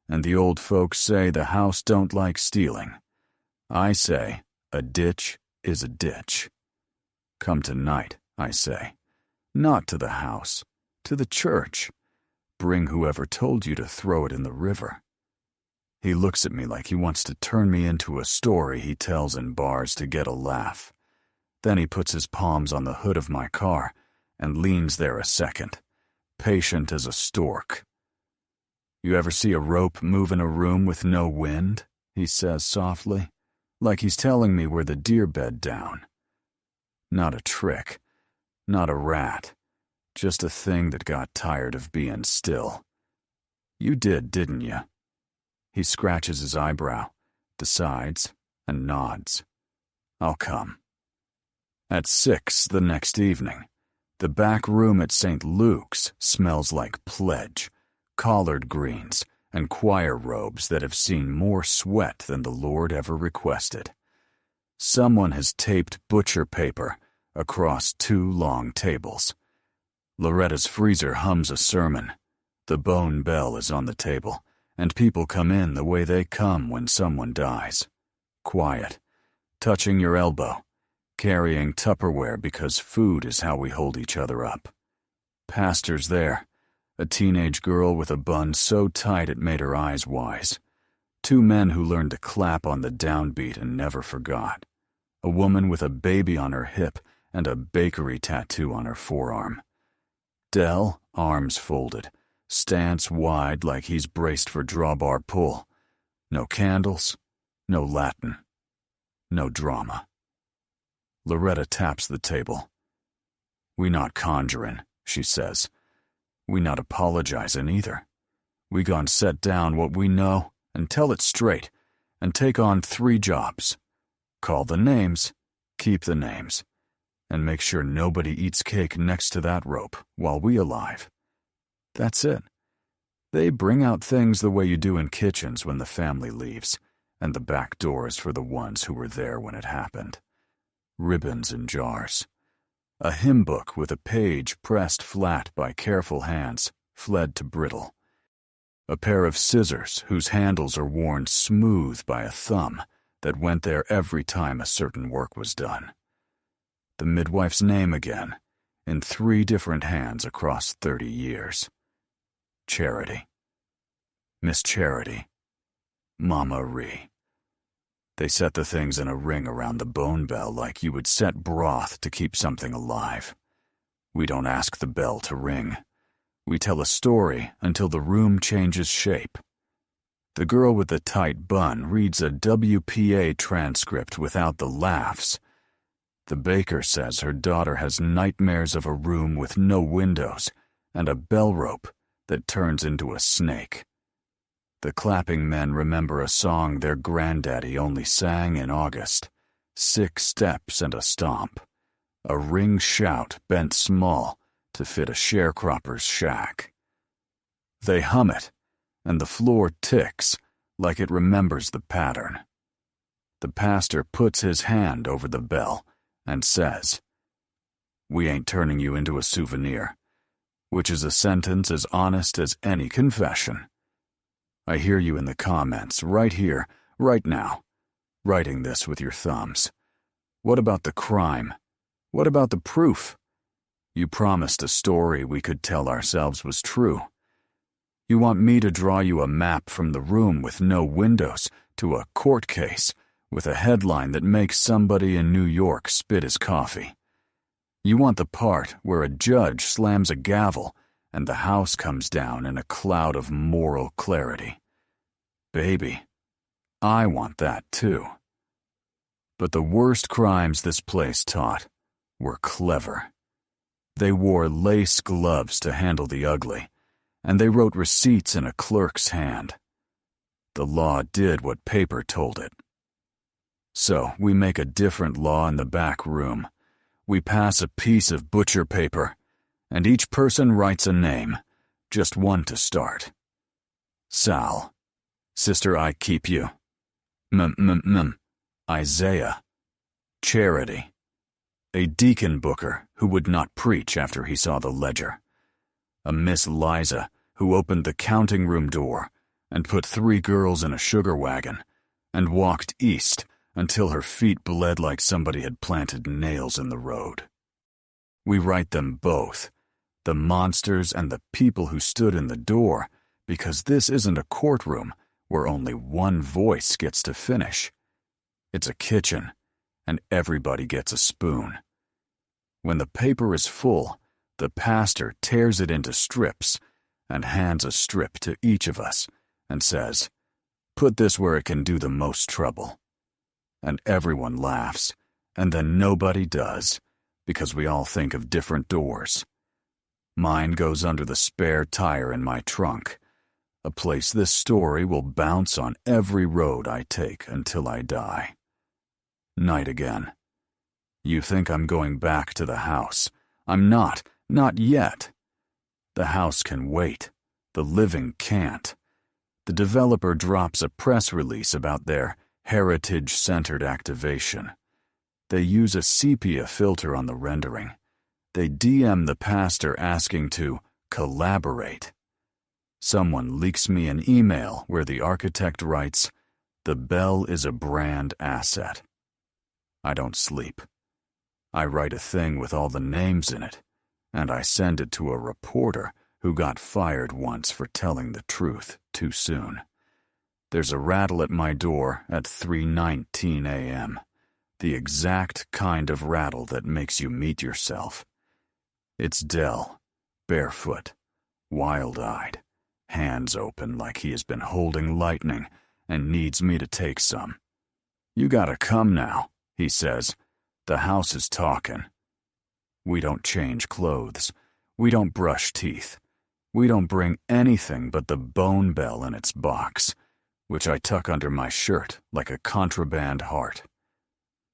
and the old folks say the house don't like stealing. I say a ditch is a ditch. Come tonight," I say. "Not to the house, to the church. Bring whoever told you to throw it in the river." He looks at me like he wants to turn me into a story he tells in bars to get a laugh. Then he puts his palms on the hood of my car and leans there a second, patient as a stork. "You ever see a rope move in a room with no wind?" he says softly. like he's telling me we're the deer bed down. Not a trick, not a rat, just a thing that got tired of being still. You did, didn't you? He scratches his eyebrow, decides, and nods. I'll come. At 6 the next evening, the back room at St. Luke's smells like pledge, collard greens, and choir robes that have seen more sweat than the Lord ever requested. Someone has taped butcher paper across 2 long tables. Loretta's freezer hums a sermon. The bone bell is on the table, and people come in the way they come when someone dies. Quiet, touching your elbow, carrying Tupperware because food is how we hold each other up. Pastor's there, a teenage girl with a bun so tight it made her eyes wise. 2 men who learned to clap on the downbeat and never forgot. A woman with a baby on her hip and a bakery tattoo on her forearm. Dell, arms folded, stance wide like he's braced for drawbar pull. No candles, no Latin, no drama. Loretta taps the table. We not conjurin', she says. We not apologizin' either. We gon' set down what we know and tell it straight and take on 3 jobs. Call the names, keep the names, and make sure nobody eats cake next to that rope while we alive. That's it. They bring out things the way you do in kitchens when the family leaves, and the back door is for the ones who were there when it happened. Ribbons in jars. A hymn book with a page pressed flat by careful hands, fled to brittle. A pair of scissors whose handles are worn smooth by a thumb that went there every time a certain work was done. The midwife's name again, in 3 different hands across 30 years. Charity. Miss Charity. Mama Ree. They set the things in a ring around the bone bell like you would set broth to keep something alive. We don't ask the bell to ring. We tell a story until the room changes shape. The girl with the tight bun reads a WPA transcript without the laughs. The baker says her daughter has nightmares of a room with no windows and a bell rope that turns into a snake. The clapping men remember a song their granddaddy only sang in August. 6 steps and a stomp. A ring shout bent small to fit a sharecropper's shack. They hum it, and the floor ticks like it remembers the pattern. The pastor puts his hand over the bell and says, "We ain't turning you into a souvenir," which is a sentence as honest as any confession. I hear you in the comments, right here, right now, writing this with your thumbs. What about the crime? What about the proof? You promised a story we could tell ourselves was true. You want me to draw you a map from the room with no windows to a court case with a headline that makes somebody in New York spit his coffee. You want the part where a judge slams a gavel and the house comes down in a cloud of moral clarity. Baby, I want that too. But the worst crimes this place taught were clever. They wore lace gloves to handle the ugly, and they wrote receipts in a clerk's hand. The law did what paper told it. So we make a different law in the back room. We pass a piece of butcher paper, and each person writes a name, just one to start. Sal. Sister, I keep you. Isaiah. Charity. A deacon booker who would not preach after he saw the ledger. A Miss Liza who opened the counting room door and put 3 girls in a sugar wagon and walked east until her feet bled like somebody had planted nails in the road. We write them both, the monsters and the people who stood in the door, because this isn't a courtroom where only one voice gets to finish. It's a kitchen, and everybody gets a spoon. When the paper is full, the pastor tears it into strips and hands a strip to each of us and says, "Put this where it can do the most trouble." and everyone laughs, and then nobody does, because we all think of different doors. Mine goes under the spare tire in my trunk, a place this story will bounce on every road I take until I die. Night again. You think I'm going back to the house. I'm not yet. The house can wait. The living can't. The developer drops a press release about their heritage-centered activation. They use a sepia filter on the rendering. They DM the pastor asking to collaborate. Someone leaks me an email where the architect writes, "The bell is a brand asset." I don't sleep. I write a thing with all the names in it, and I send it to a reporter who got fired once for telling the truth too soon. There's a rattle at my door at 3:19 a.m., the exact kind of rattle that makes you meet yourself. It's Dell, barefoot, wild-eyed, hands open like he has been holding lightning and needs me to take some. "You gotta come now," he says. "The house is talking." We don't change clothes. We don't brush teeth. We don't bring anything but the bone bell in its box, which I tuck under my shirt like a contraband heart.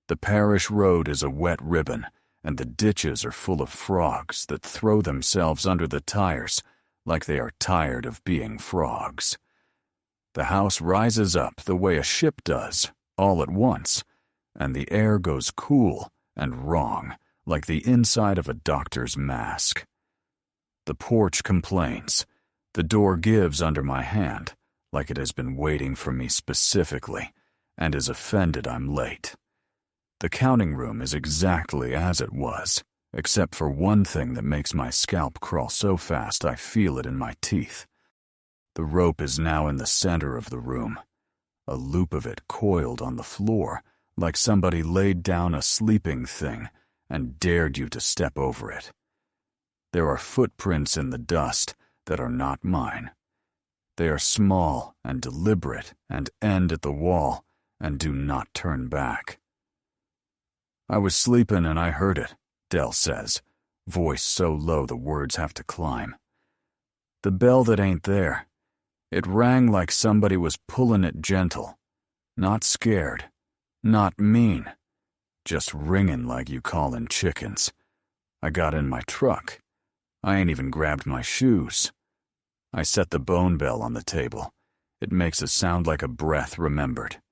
The parish road is a wet ribbon, and the ditches are full of frogs that throw themselves under the tires like they are tired of being frogs. The house rises up the way a ship does, all at once, and the air goes cool and wrong, like the inside of a doctor's mask. The porch complains. The door gives under my hand, like it has been waiting for me specifically, and is offended I'm late. The counting room is exactly as it was, except for one thing that makes my scalp crawl so fast I feel it in my teeth. The rope is now in the center of the room, a loop of it coiled on the floor, like somebody laid down a sleeping thing and dared you to step over it. There are footprints in the dust that are not mine. They are small and deliberate and end at the wall and do not turn back. "I was sleeping and I heard it," Dell says, voice so low the words have to climb. The bell that ain't there. It rang like somebody was pulling it gentle. Not scared. Not mean. Just ringing like you callin' chickens. I got in my truck. I ain't even grabbed my shoes. I set the bone bell on the table. It makes a sound like a breath remembered.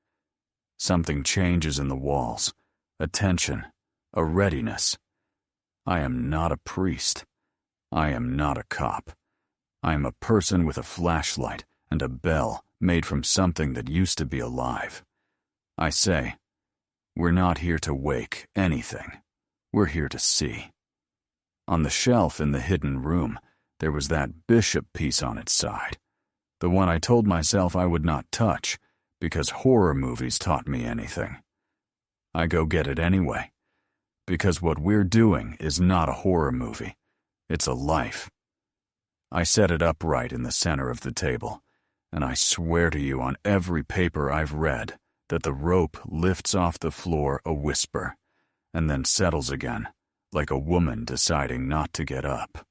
Something changes in the walls. A tension. A readiness. I am not a priest. I am not a cop. I am a person with a flashlight and a bell made from something that used to be alive. I say, we're not here to wake anything. We're here to see. On the shelf in the hidden room, there was that bishop piece on its side, the one I told myself I would not touch because horror movies taught me anything. I go get it anyway, because what we're doing is not a horror movie. It's a life. I set it upright in the center of the table, and I swear to you on every paper I've read that the rope lifts off the floor a whisper, and then settles again, like a woman deciding not to get up.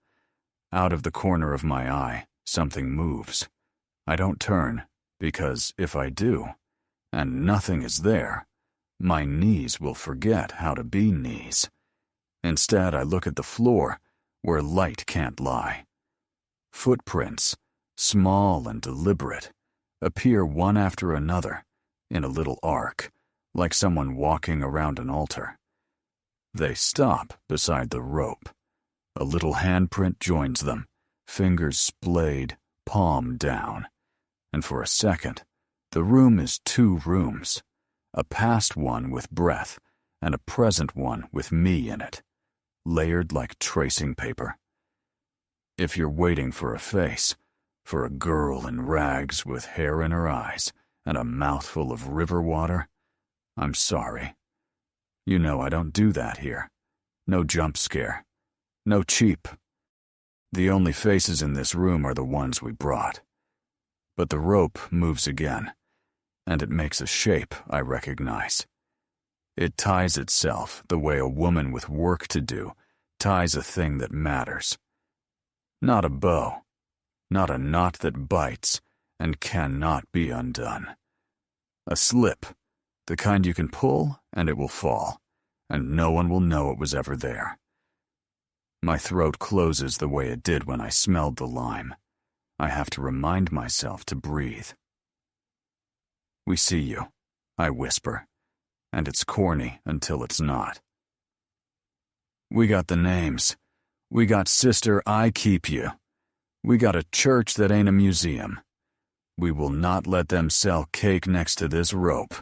Out of the corner of my eye, something moves. I don't turn, because if I do, and nothing is there, my knees will forget how to be knees. Instead, I look at the floor, where light can't lie. Footprints, small and deliberate, appear one after another, in a little arc, like someone walking around an altar. They stop beside the rope. A little handprint joins them, fingers splayed, palm down. And for a second, the room is two rooms, a past one with breath and a present one with me in it, layered like tracing paper. If you're waiting for a face, for a girl in rags with hair in her eyes and a mouthful of river water, I'm sorry. You know I don't do that here. No jump scare. No cheap. The only faces in this room are the ones we brought. But the rope moves again, and it makes a shape I recognize. It ties itself the way a woman with work to do ties a thing that matters. Not a bow, not a knot that bites and cannot be undone. A slip, the kind you can pull and it will fall, and no one will know it was ever there. My throat closes the way it did when I smelled the lime. I have to remind myself to breathe. "We see you," I whisper, and it's corny until it's not. "We got the names. We got Sister I Keep You. We got a church that ain't a museum. We will not let them sell cake next to this rope."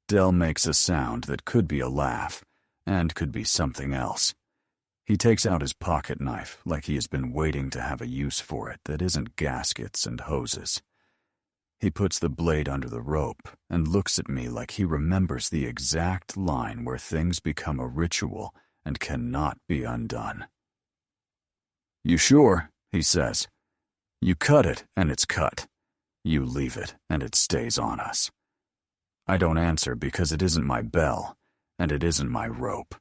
Del makes a sound that could be a laugh, and could be something else. He takes out his pocket knife like he has been waiting to have a use for it that isn't gaskets and hoses. He puts the blade under the rope and looks at me like he remembers the exact line where things become a ritual and cannot be undone. "You sure?" he says. "You cut it and it's cut. You leave it and it stays on us." I don't answer because it isn't my bell, and it isn't my rope.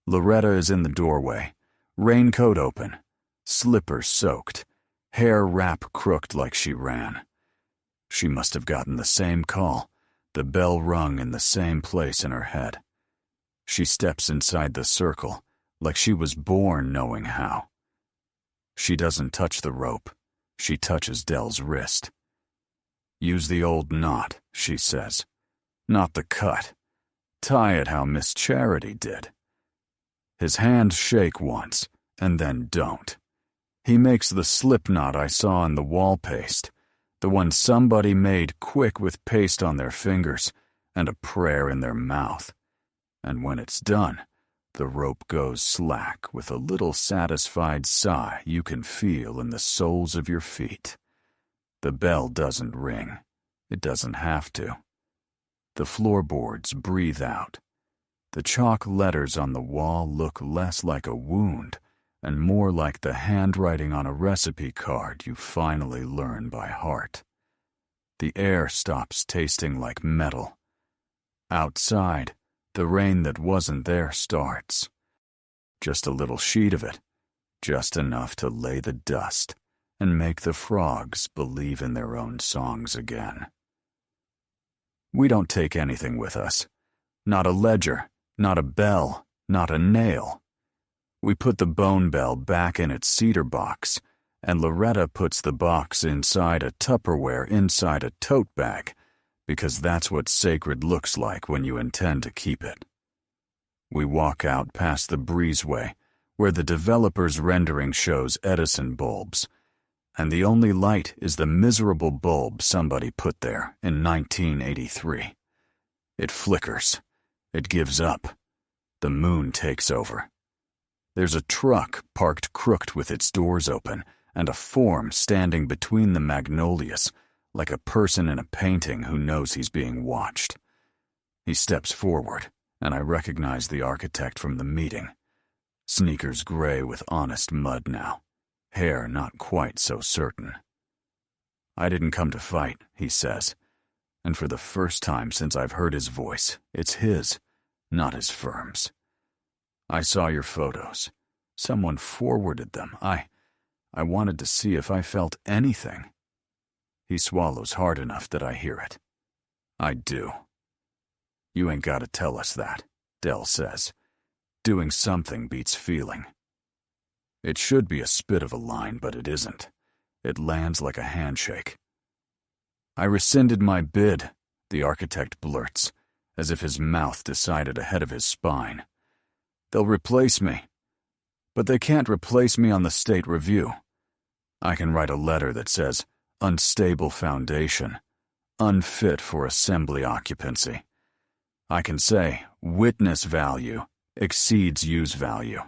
Loretta is in the doorway, raincoat open, slippers soaked, hair wrap crooked like she ran. She must have gotten the same call, the bell rung in the same place in her head. She steps inside the circle, like she was born knowing how. She doesn't touch the rope, she touches Del's wrist. "Use the old knot," she says. "Not the cut. Tie it how Miss Charity did." His hands shake once, and then don't. He makes the slip knot I saw in the wall paste, the one somebody made quick with paste on their fingers and a prayer in their mouth. And when it's done, the rope goes slack with a little satisfied sigh you can feel in the soles of your feet. The bell doesn't ring. It doesn't have to. The floorboards breathe out. The chalk letters on the wall look less like a wound and more like the handwriting on a recipe card you finally learn by heart. The air stops tasting like metal. Outside, the rain that wasn't there starts. Just a little sheet of it, just enough to lay the dust and make the frogs believe in their own songs again. We don't take anything with us. Not a ledger, not a bell, not a nail. We put the bone bell back in its cedar box, and Loretta puts the box inside a Tupperware inside a tote bag, because that's what sacred looks like when you intend to keep it. We walk out past the breezeway, where the developer's rendering shows Edison bulbs, and the only light is the miserable bulb somebody put there in 1983. It flickers. It gives up. The moon takes over. There's a truck parked crooked with its doors open, and a form standing between the magnolias, like a person in a painting who knows he's being watched. He steps forward, and I recognize the architect from the meeting. Sneakers gray with honest mud now, hair not quite so certain. "I didn't come to fight," he says, and for the first time since I've heard his voice, it's his, not his firm's. "I saw your photos. Someone forwarded them. I wanted to see if I felt anything." He swallows hard enough that I hear it. "I do." "You ain't got to tell us that," Del says. "Doing something beats feeling." It should be a spit of a line, but it isn't. It lands like a handshake. "I rescinded my bid," the architect blurts, as if his mouth decided ahead of his spine. "They'll replace me. But they can't replace me on the state review. I can write a letter that says, unstable foundation, unfit for assembly occupancy. I can say, witness value exceeds use value.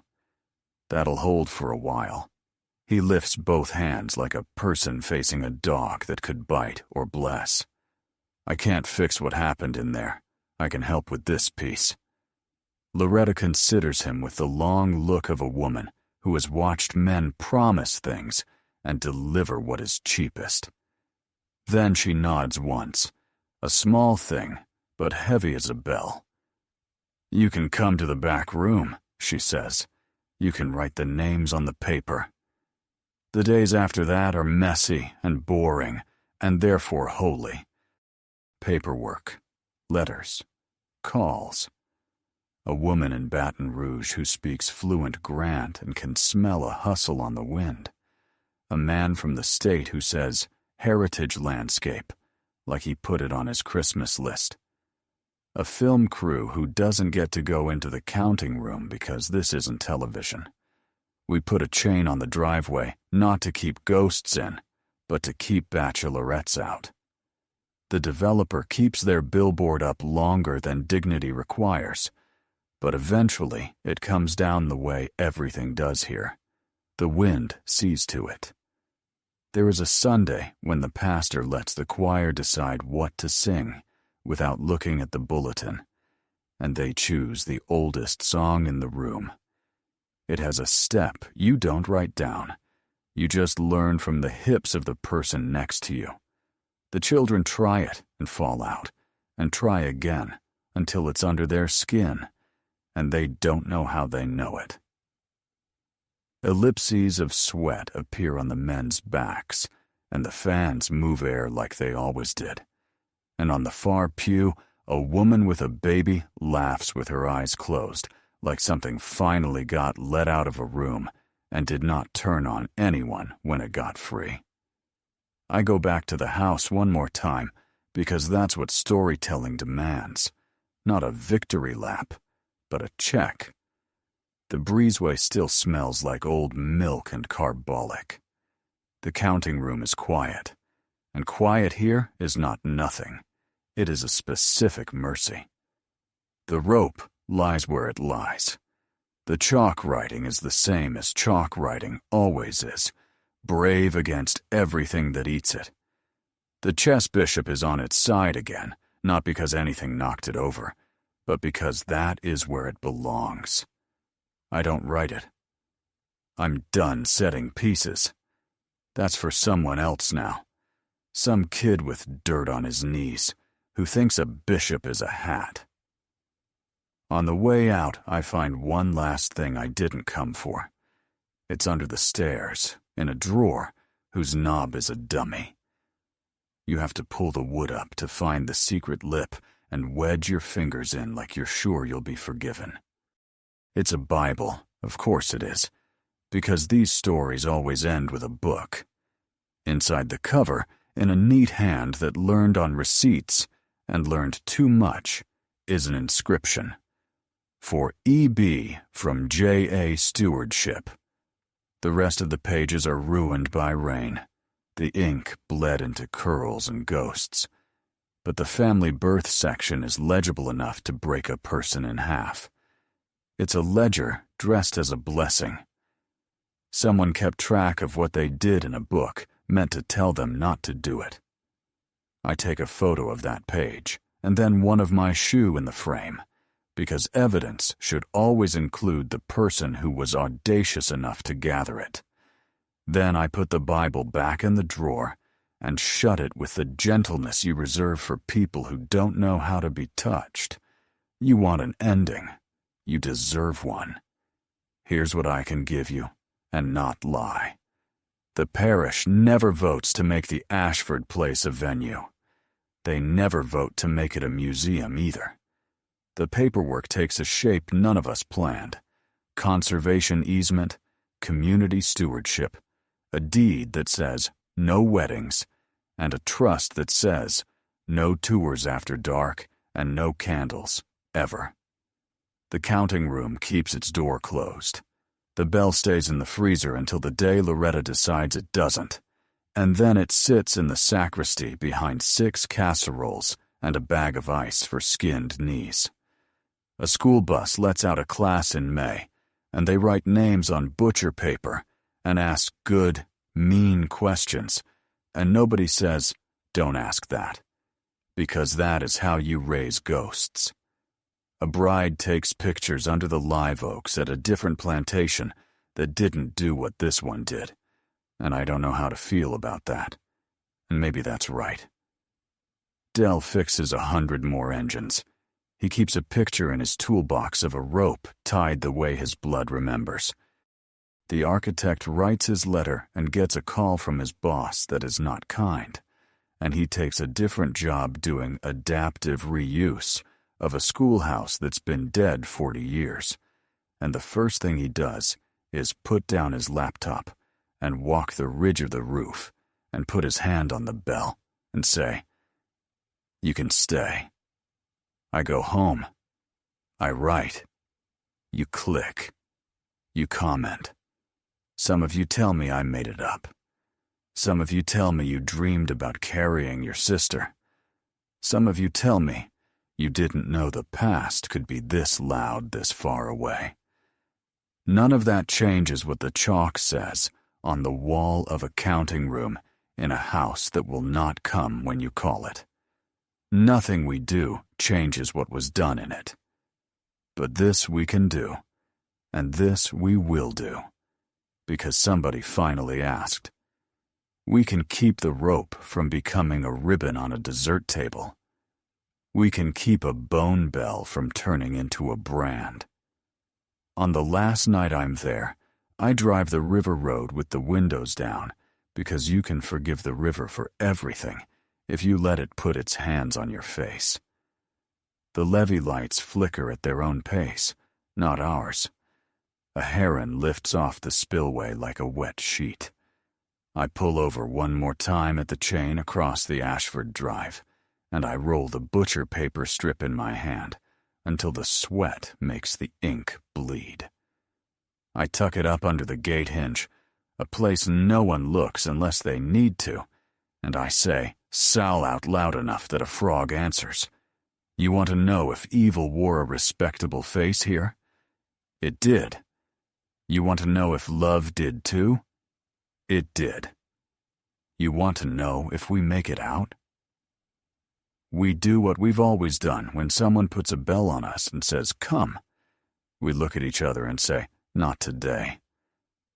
That'll hold for a while." He lifts both hands like a person facing a dog that could bite or bless. "I can't fix what happened in there. I can help with this piece." Loretta considers him with the long look of a woman who has watched men promise things and deliver what is cheapest. Then she nods once, a small thing, but heavy as a bell. "You can come to the back room," she says. "You can write the names on the paper." The days after that are messy and boring, and therefore holy. Paperwork, letters, calls. A woman in Baton Rouge who speaks fluent Grant and can smell a hustle on the wind. A man from the state who says heritage landscape, like he put it on his Christmas list. A film crew who doesn't get to go into the counting room because this isn't television. We put a chain on the driveway, not to keep ghosts in, but to keep bachelorettes out. The developer keeps their billboard up longer than dignity requires, but eventually it comes down the way everything does here. The wind sees to it. There is a Sunday when the pastor lets the choir decide what to sing without looking at the bulletin, and they choose the oldest song in the room. It has a step you don't write down. You just learn from the hips of the person next to you. The children try it and fall out, and try again until it's under their skin, and they don't know how they know it. Ellipses of sweat appear on the men's backs, and the fans move air like they always did. And on the far pew, a woman with a baby laughs with her eyes closed, like something finally got let out of a room and did not turn on anyone when it got free. I go back to the house one more time because that's what storytelling demands. Not a victory lap, but a check. The breezeway still smells like old milk and carbolic. The counting room is quiet, and quiet here is not nothing. It is a specific mercy. The rope lies where it lies. The chalk writing is the same as chalk writing always is, brave against everything that eats it. The chess bishop is on its side again, not because anything knocked it over, but because that is where it belongs. I don't write it. I'm done setting pieces. That's for someone else now. Some kid with dirt on his knees who thinks a bishop is a hat. On the way out, I find one last thing I didn't come for. It's under the stairs, in a drawer, whose knob is a dummy. You have to pull the wood up to find the secret lip and wedge your fingers in like you're sure you'll be forgiven. It's a Bible, of course it is, because these stories always end with a book. Inside the cover, in a neat hand that learned on receipts, and learned too much, is an inscription. For E.B. from J.A. Stewardship. The rest of the pages are ruined by rain. The ink bled into curls and ghosts. But the family birth section is legible enough to break a person in half. It's a ledger dressed as a blessing. Someone kept track of what they did in a book meant to tell them not to do it. I take a photo of that page, and then one of my shoe in the frame, because evidence should always include the person who was audacious enough to gather it. Then I put the Bible back in the drawer and shut it with the gentleness you reserve for people who don't know how to be touched. You want an ending. You deserve one. Here's what I can give you, and not lie. The parish never votes to make the Ashford place a venue. They never vote to make it a museum either. The paperwork takes a shape none of us planned. Conservation easement, community stewardship, a deed that says no weddings, and a trust that says no tours after dark and no candles, ever. The counting room keeps its door closed. The bell stays in the freezer until the day Loretta decides it doesn't, and then it sits in the sacristy behind 6 casseroles and a bag of ice for skinned knees. A school bus lets out a class in May, and they write names on butcher paper and ask good, mean questions, and nobody says, "Don't ask that," because that is how you raise ghosts. A bride takes pictures under the live oaks at a different plantation that didn't do what this one did, and I don't know how to feel about that, and maybe that's right. Dell fixes 100 more engines. He keeps a picture in his toolbox of a rope tied the way his blood remembers. The architect writes his letter and gets a call from his boss that is not kind, and he takes a different job doing adaptive reuse of a schoolhouse that's been dead 40 years. And the first thing he does is put down his laptop and walk the ridge of the roof and put his hand on the bell and say, "You can stay." I go home. I write. You click. You comment. Some of you tell me I made it up. Some of you tell me you dreamed about carrying your sister. Some of you tell me you didn't know the past could be this loud this far away. None of that changes what the chalk says on the wall of a counting room in a house that will not come when you call it. Nothing we do changes what was done in it. But this we can do, and this we will do, because somebody finally asked. We can keep the rope from becoming a ribbon on a dessert table. We can keep a bone bell from turning into a brand. On the last night I'm there, I drive the river road with the windows down, because you can forgive the river for everything if you let it put its hands on your face. The levee lights flicker at their own pace, not ours. A heron lifts off the spillway like a wet sheet. I pull over one more time at the chain across the Ashford Drive, and I roll the butcher paper strip in my hand until the sweat makes the ink bleed. I tuck it up under the gate hinge, a place no one looks unless they need to, and I say, "Sow" out loud enough that a frog answers. You want to know if evil wore a respectable face here? It did. You want to know if love did too? It did. You want to know if we make it out? We do what we've always done when someone puts a bell on us and says, "Come." We look at each other and say, "Not today."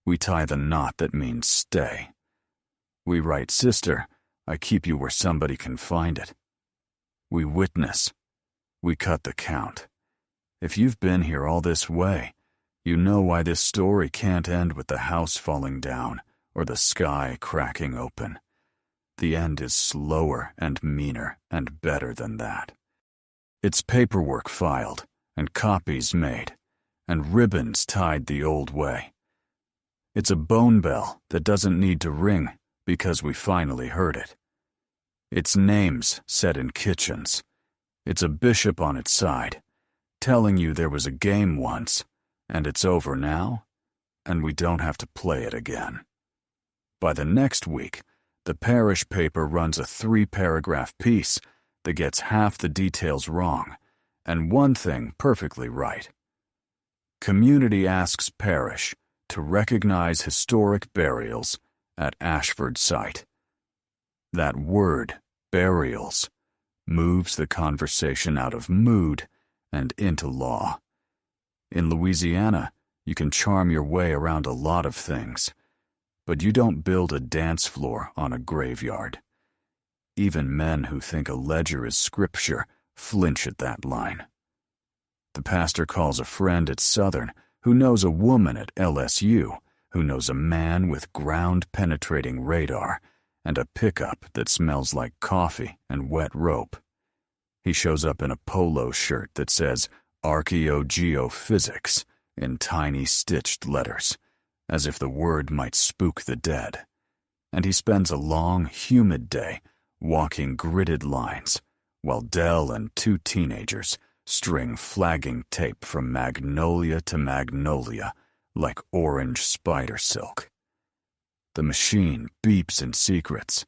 We tie the knot that means stay. We write, "Sister, I keep you where somebody can find it." We witness. We cut the count. If you've been here all this way, you know why this story can't end with the house falling down or the sky cracking open. The end is slower and meaner and better than that. It's paperwork filed and copies made and ribbons tied the old way. It's a bone bell that doesn't need to ring because we finally heard it. It's names set in kitchens. It's a bishop on its side, telling you there was a game once, and it's over now, and we don't have to play it again. By the next week, the parish paper runs a 3-paragraph piece that gets half the details wrong, and one thing perfectly right. Community asks parish to recognize historic burials at Ashford site. That word, burials, moves the conversation out of mood and into law. In Louisiana, you can charm your way around a lot of things, but you don't build a dance floor on a graveyard. Even men who think a ledger is scripture flinch at that line. The pastor calls a friend at Southern who knows a woman at LSU who knows a man with ground-penetrating radar and a pickup that smells like coffee and wet rope. He shows up in a polo shirt that says Archaeogeophysics in tiny stitched letters, as if the word might spook the dead. And he spends a long, humid day walking gridded lines, while Dell and 2 teenagers string flagging tape from magnolia to magnolia like orange spider silk. The machine beeps in secrets.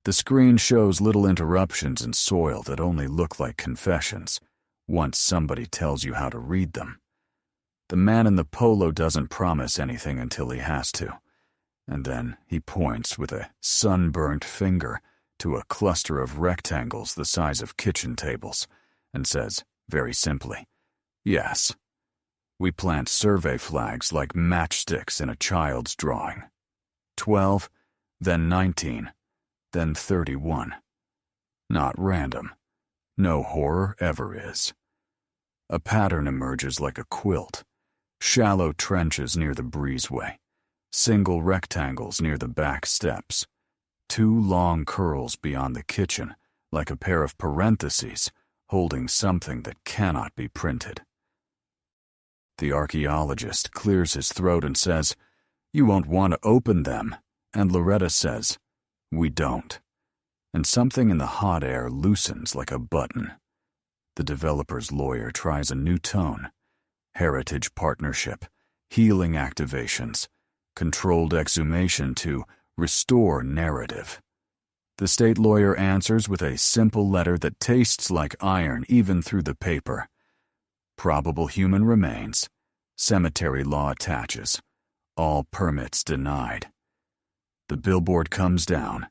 The screen shows little interruptions in soil that only look like confessions, once somebody tells you how to read them. The man in the polo doesn't promise anything until he has to, and then he points with a sunburnt finger to a cluster of rectangles the size of kitchen tables, and says, very simply, "Yes. We plant survey flags like matchsticks in a child's drawing. 12, then 19, then 31. Not random. No horror ever is. A pattern emerges like a quilt. Shallow trenches near the breezeway. Single rectangles near the back steps. 2 long curls beyond the kitchen, like a pair of parentheses, holding something that cannot be printed. The archaeologist clears his throat and says, "You won't want to open them." And Loretta says, "We don't." And something in the hot air loosens like a button. The developer's lawyer tries a new tone. Heritage partnership, healing activations, controlled exhumation to restore narrative. The state lawyer answers with a simple letter that tastes like iron even through the paper. Probable human remains. Cemetery law attaches. All permits denied. The billboard comes down.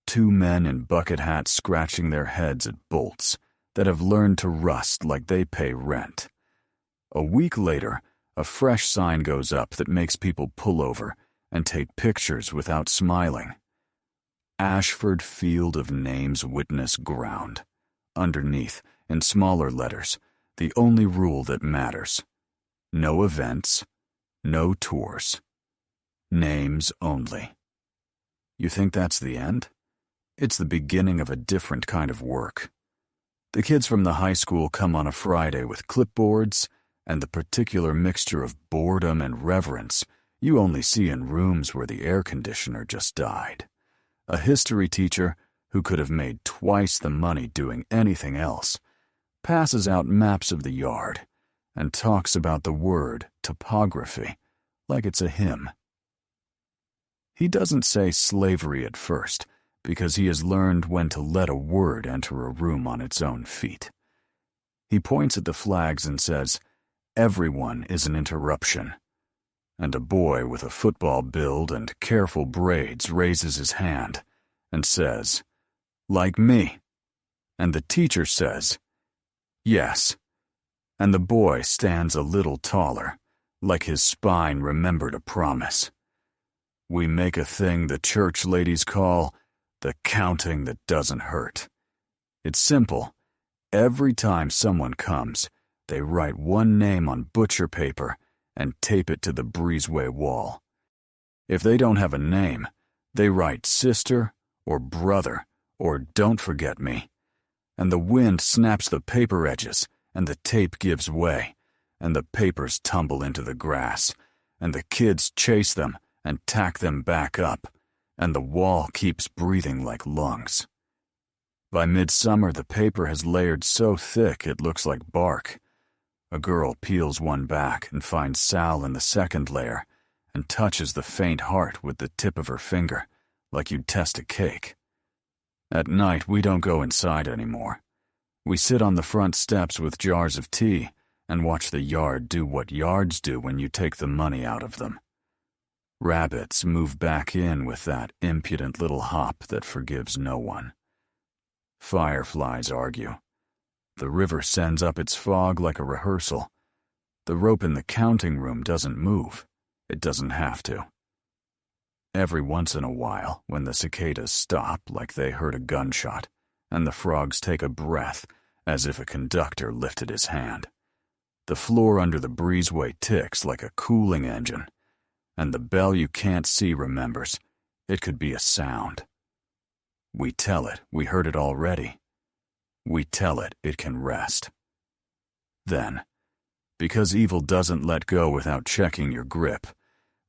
2 men in bucket hats scratching their heads at bolts that have learned to rust like they pay rent. A week later, a fresh sign goes up that makes people pull over and take pictures without smiling. Ashford Field of Names Witness Ground. Underneath, in smaller letters, the only rule that matters. No events, no tours. Names only. You think that's the end? It's the beginning of a different kind of work. The kids from the high school come on a Friday with clipboards and the particular mixture of boredom and reverence you only see in rooms where the air conditioner just died. A history teacher, who could have made twice the money doing anything else, passes out maps of the yard and talks about the word topography like it's a hymn. He doesn't say slavery at first because he has learned when to let a word enter a room on its own feet. He points at the flags and says, "Everyone is an interruption." And a boy with a football build and careful braids raises his hand and says, "Like me." And the teacher says, "Yes." And the boy stands a little taller, like his spine remembered a promise. We make a thing the church ladies call the counting that doesn't hurt. It's simple. Every time someone comes, they write one name on butcher paper and tape it to the breezeway wall. If they don't have a name, they write sister or brother or don't forget me. And the wind snaps the paper edges and the tape gives way, and the papers tumble into the grass, and the kids chase them and tack them back up, and the wall keeps breathing like lungs. By midsummer, the paper has layered so thick it looks like bark. A girl peels one back and finds Sal in the second layer and touches the faint heart with the tip of her finger, like you'd test a cake. At night, we don't go inside anymore. We sit on the front steps with jars of tea and watch the yard do what yards do when you take the money out of them. Rabbits move back in with that impudent little hop that forgives no one. Fireflies argue. The river sends up its fog like a rehearsal. The rope in the counting room doesn't move. It doesn't have to. Every once in a while, when the cicadas stop like they heard a gunshot, and the frogs take a breath as if a conductor lifted his hand, the floor under the breezeway ticks like a cooling engine, and the bell you can't see remembers. It could be a sound. We tell it we heard it already. We tell it it can rest. Then, because evil doesn't let go without checking your grip,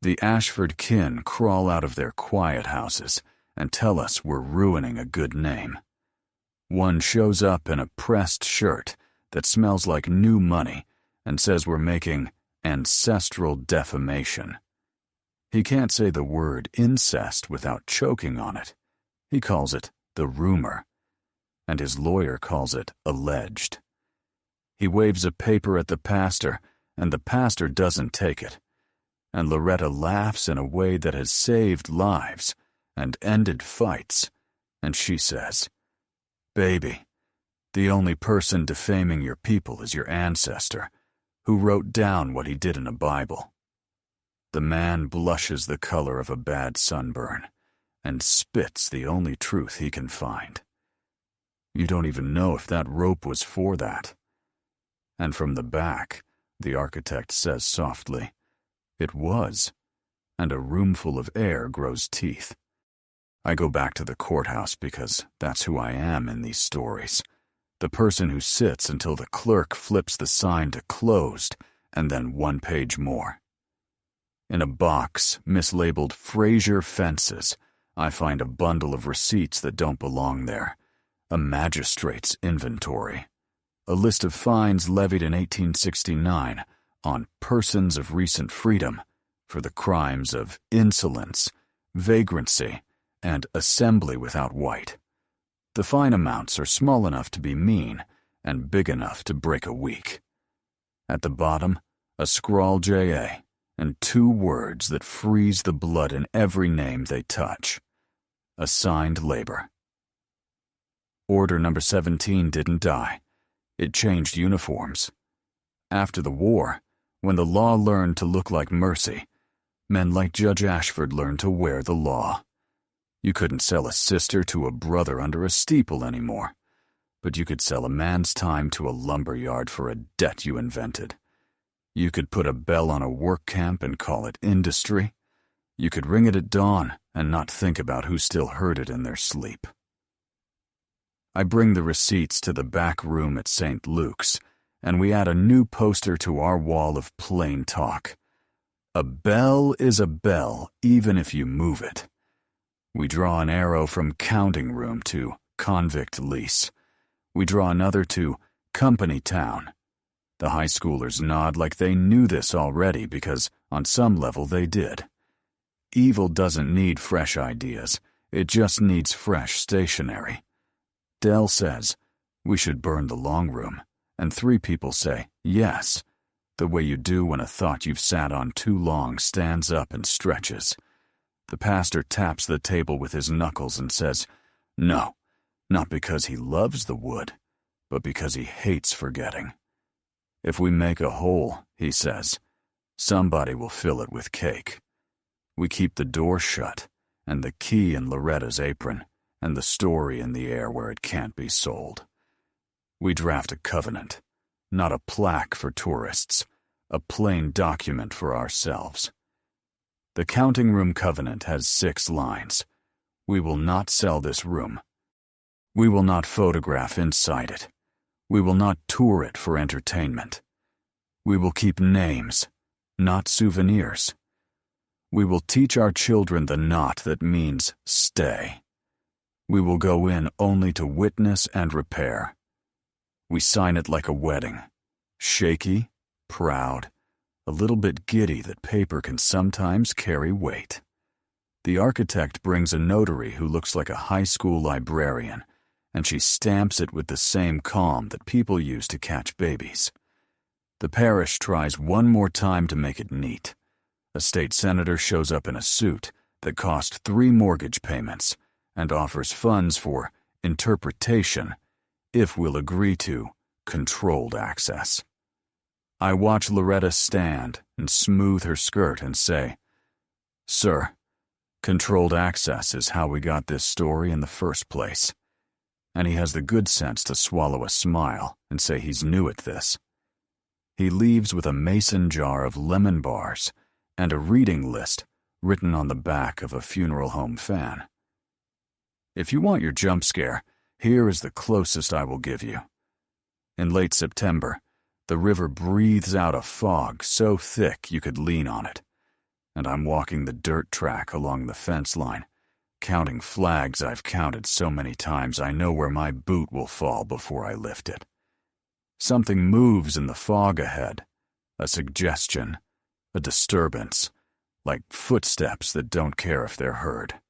the Ashford kin crawl out of their quiet houses and tell us we're ruining a good name. One shows up in a pressed shirt that smells like new money and says we're making ancestral defamation. He can't say the word incest without choking on it. He calls it the rumor, and his lawyer calls it alleged. He waves a paper at the pastor, and the pastor doesn't take it. And Loretta laughs in a way that has saved lives and ended fights, and she says, "Baby, the only person defaming your people is your ancestor, who wrote down what he did in a Bible." The man blushes the color of a bad sunburn and spits the only truth he can find. You don't even know if that rope was for that. And from the back, the architect says softly, "It was," and a roomful of air grows teeth. I go back to the courthouse because that's who I am in these stories. The person who sits until the clerk flips the sign to closed, and then one page more. In a box mislabeled Fraser Fences, I find a bundle of receipts that don't belong there, a magistrate's inventory, a list of fines levied in 1869 on persons of recent freedom for the crimes of insolence, vagrancy, and assembly without white. The fine amounts are small enough to be mean and big enough to break a week. At the bottom, a scrawl J.A. and 2 words that freeze the blood in every name they touch. Assigned labor. Order number 17 didn't die. It changed uniforms. After the war, when the law learned to look like mercy, men like Judge Ashford learned to wear the law. You couldn't sell a sister to a brother under a steeple anymore, but you could sell a man's time to a lumber yard for a debt you invented. You could put a bell on a work camp and call it industry. You could ring it at dawn and not think about who still heard it in their sleep. I bring the receipts to the back room at St. Luke's, and we add a new poster to our wall of plain talk. A bell is a bell, even if you move it. We draw an arrow from counting room to convict lease. We draw another to company town. The high schoolers nod like they knew this already because on some level they did. Evil doesn't need fresh ideas. It just needs fresh stationery. Dell says, "We should burn the long room," and 3 people say, "Yes," the way you do when a thought you've sat on too long stands up and stretches. The pastor taps the table with his knuckles and says, "No, not because he loves the wood, but because he hates forgetting. If we make a hole," he says, "somebody will fill it with cake." We keep the door shut, and the key in Loretta's apron, and the story in the air where it can't be sold. We draft a covenant, not a plaque for tourists, a plain document for ourselves. The counting room covenant has 6 lines. We will not sell this room. We will not photograph inside it. We will not tour it for entertainment. We will keep names, not souvenirs. We will teach our children the knot that means stay. We will go in only to witness and repair. We sign it like a wedding, shaky, proud, a little bit giddy that paper can sometimes carry weight. The architect brings a notary who looks like a high school librarian, and she stamps it with the same calm that people use to catch babies. The parish tries one more time to make it neat. A state senator shows up in a suit that cost 3 mortgage payments and offers funds for interpretation if we'll agree to controlled access. I watch Loretta stand and smooth her skirt and say, "Sir, controlled access is how we got this story in the first place." And he has the good sense to swallow a smile and say he's new at this. He leaves with a mason jar of lemon bars and a reading list written on the back of a funeral home fan. If you want your jump scare, here is the closest I will give you. In late September, the river breathes out a fog so thick you could lean on it, and I'm walking the dirt track along the fence line, counting flags I've counted so many times I know where my boot will fall before I lift it. Something moves in the fog ahead, a suggestion, a disturbance, like footsteps that don't care if they're heard.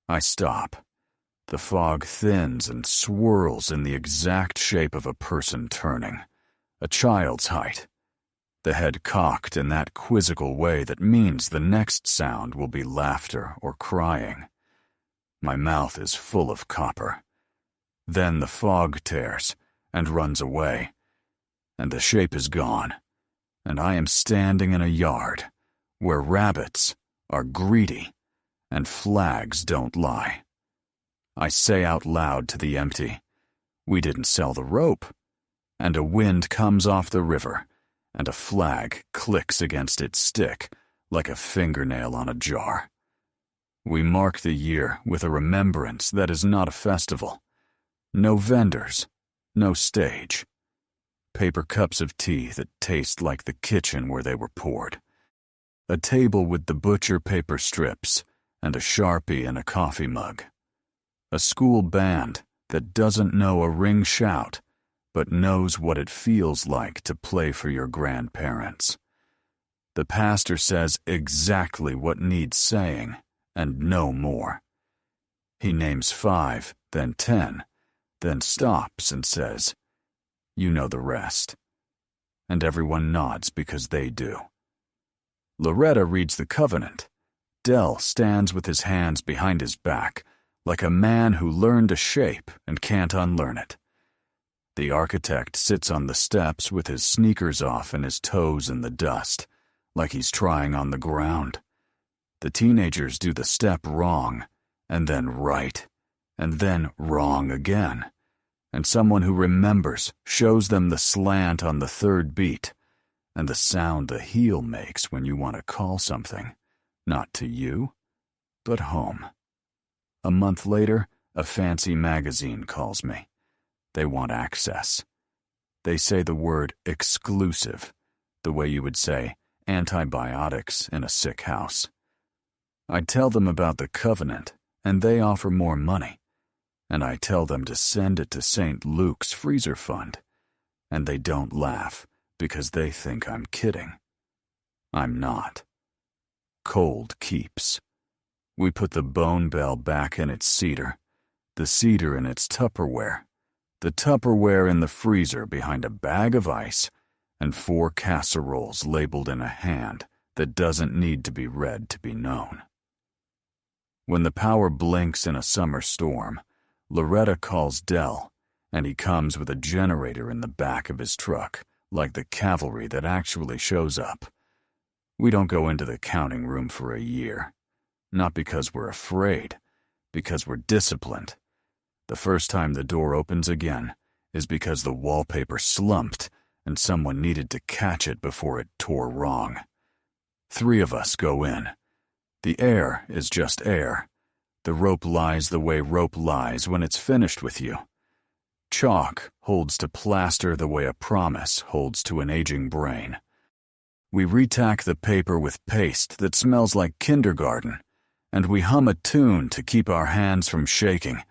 I stop. The fog thins and swirls in the exact shape of a person turning, a child's height, the head cocked in that quizzical way that means the next sound will be laughter or crying. My mouth is full of copper. Then the fog tears and runs away, and the shape is gone, and I am standing in a yard where rabbits are greedy and flags don't lie. I say out loud to the empty, We didn't sell the rope. And a wind comes off the river, and a flag clicks against its stick like a fingernail on a jar. We mark the year with a remembrance that is not a festival. No vendors, no stage. Paper cups of tea that taste like the kitchen where they were poured. A table with the butcher paper strips and a Sharpie in a coffee mug. A school band that doesn't know a ring shout, but knows what it feels like to play for your grandparents. The pastor says exactly what needs saying, and no more. He names 5, then 10, then stops and says, "You know the rest." And everyone nods because they do. Loretta reads the covenant. Dell stands with his hands behind his back, like a man who learned a shape and can't unlearn it. The architect sits on the steps with his sneakers off and his toes in the dust, like he's trying on the ground. The teenagers do the step wrong, and then right, and then wrong again. And someone who remembers shows them the slant on the third beat, and the sound the heel makes when you want to call something, not to you, but home. A month later, a fancy magazine calls me. They want access. They say the word exclusive, the way you would say antibiotics in a sick house. I tell them about the covenant, and they offer more money. And I tell them to send it to St. Luke's freezer fund. And they don't laugh because they think I'm kidding. I'm not. Cold keeps. We put the bone bell back in its cedar, the cedar in its Tupperware, the Tupperware in the freezer behind a bag of ice, and 4 casseroles labeled in a hand that doesn't need to be read to be known. When the power blinks in a summer storm, Loretta calls Dell, and he comes with a generator in the back of his truck, like the cavalry that actually shows up. We don't go into the counting room for a year. Not because we're afraid, because we're disciplined. The first time the door opens again is because the wallpaper slumped and someone needed to catch it before it tore wrong. 3 of us go in. The air is just air. The rope lies the way rope lies when it's finished with you. Chalk holds to plaster the way a promise holds to an aging brain. We retack the paper with paste that smells like kindergarten, and we hum a tune to keep our hands from shaking,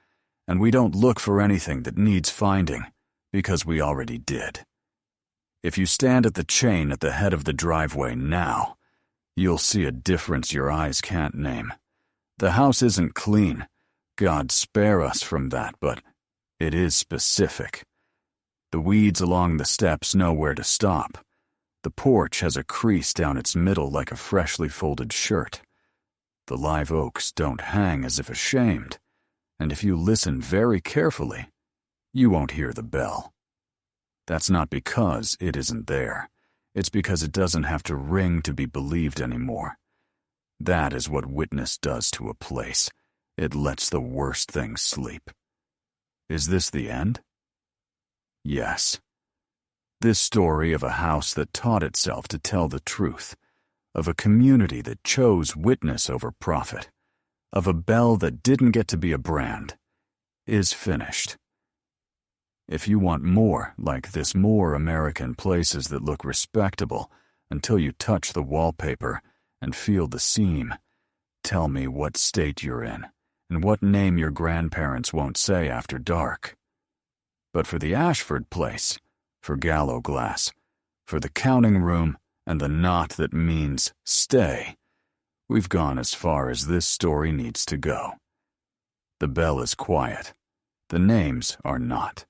and we don't look for anything that needs finding, because we already did. If you stand at the chain at the head of the driveway now, you'll see a difference your eyes can't name. The house isn't clean. God spare us from that, but it is specific. The weeds along the steps know where to stop. The porch has a crease down its middle like a freshly folded shirt. The live oaks don't hang as if ashamed, and if you listen very carefully, you won't hear the bell. That's not because it isn't there. It's because it doesn't have to ring to be believed anymore. That is what witness does to a place. It lets the worst things sleep. Is this the end? Yes. This story of a house that taught itself to tell the truth, of a community that chose witness over profit, of a bell that didn't get to be a brand, is finished. If you want more like this, more American places that look respectable until you touch the wallpaper and feel the seam, tell me what state you're in and what name your grandparents won't say after dark. But for the Ashford place, for Gallo Glass, for the counting room and the knot that means stay, we've gone as far as this story needs to go. The bell is quiet. The names are not.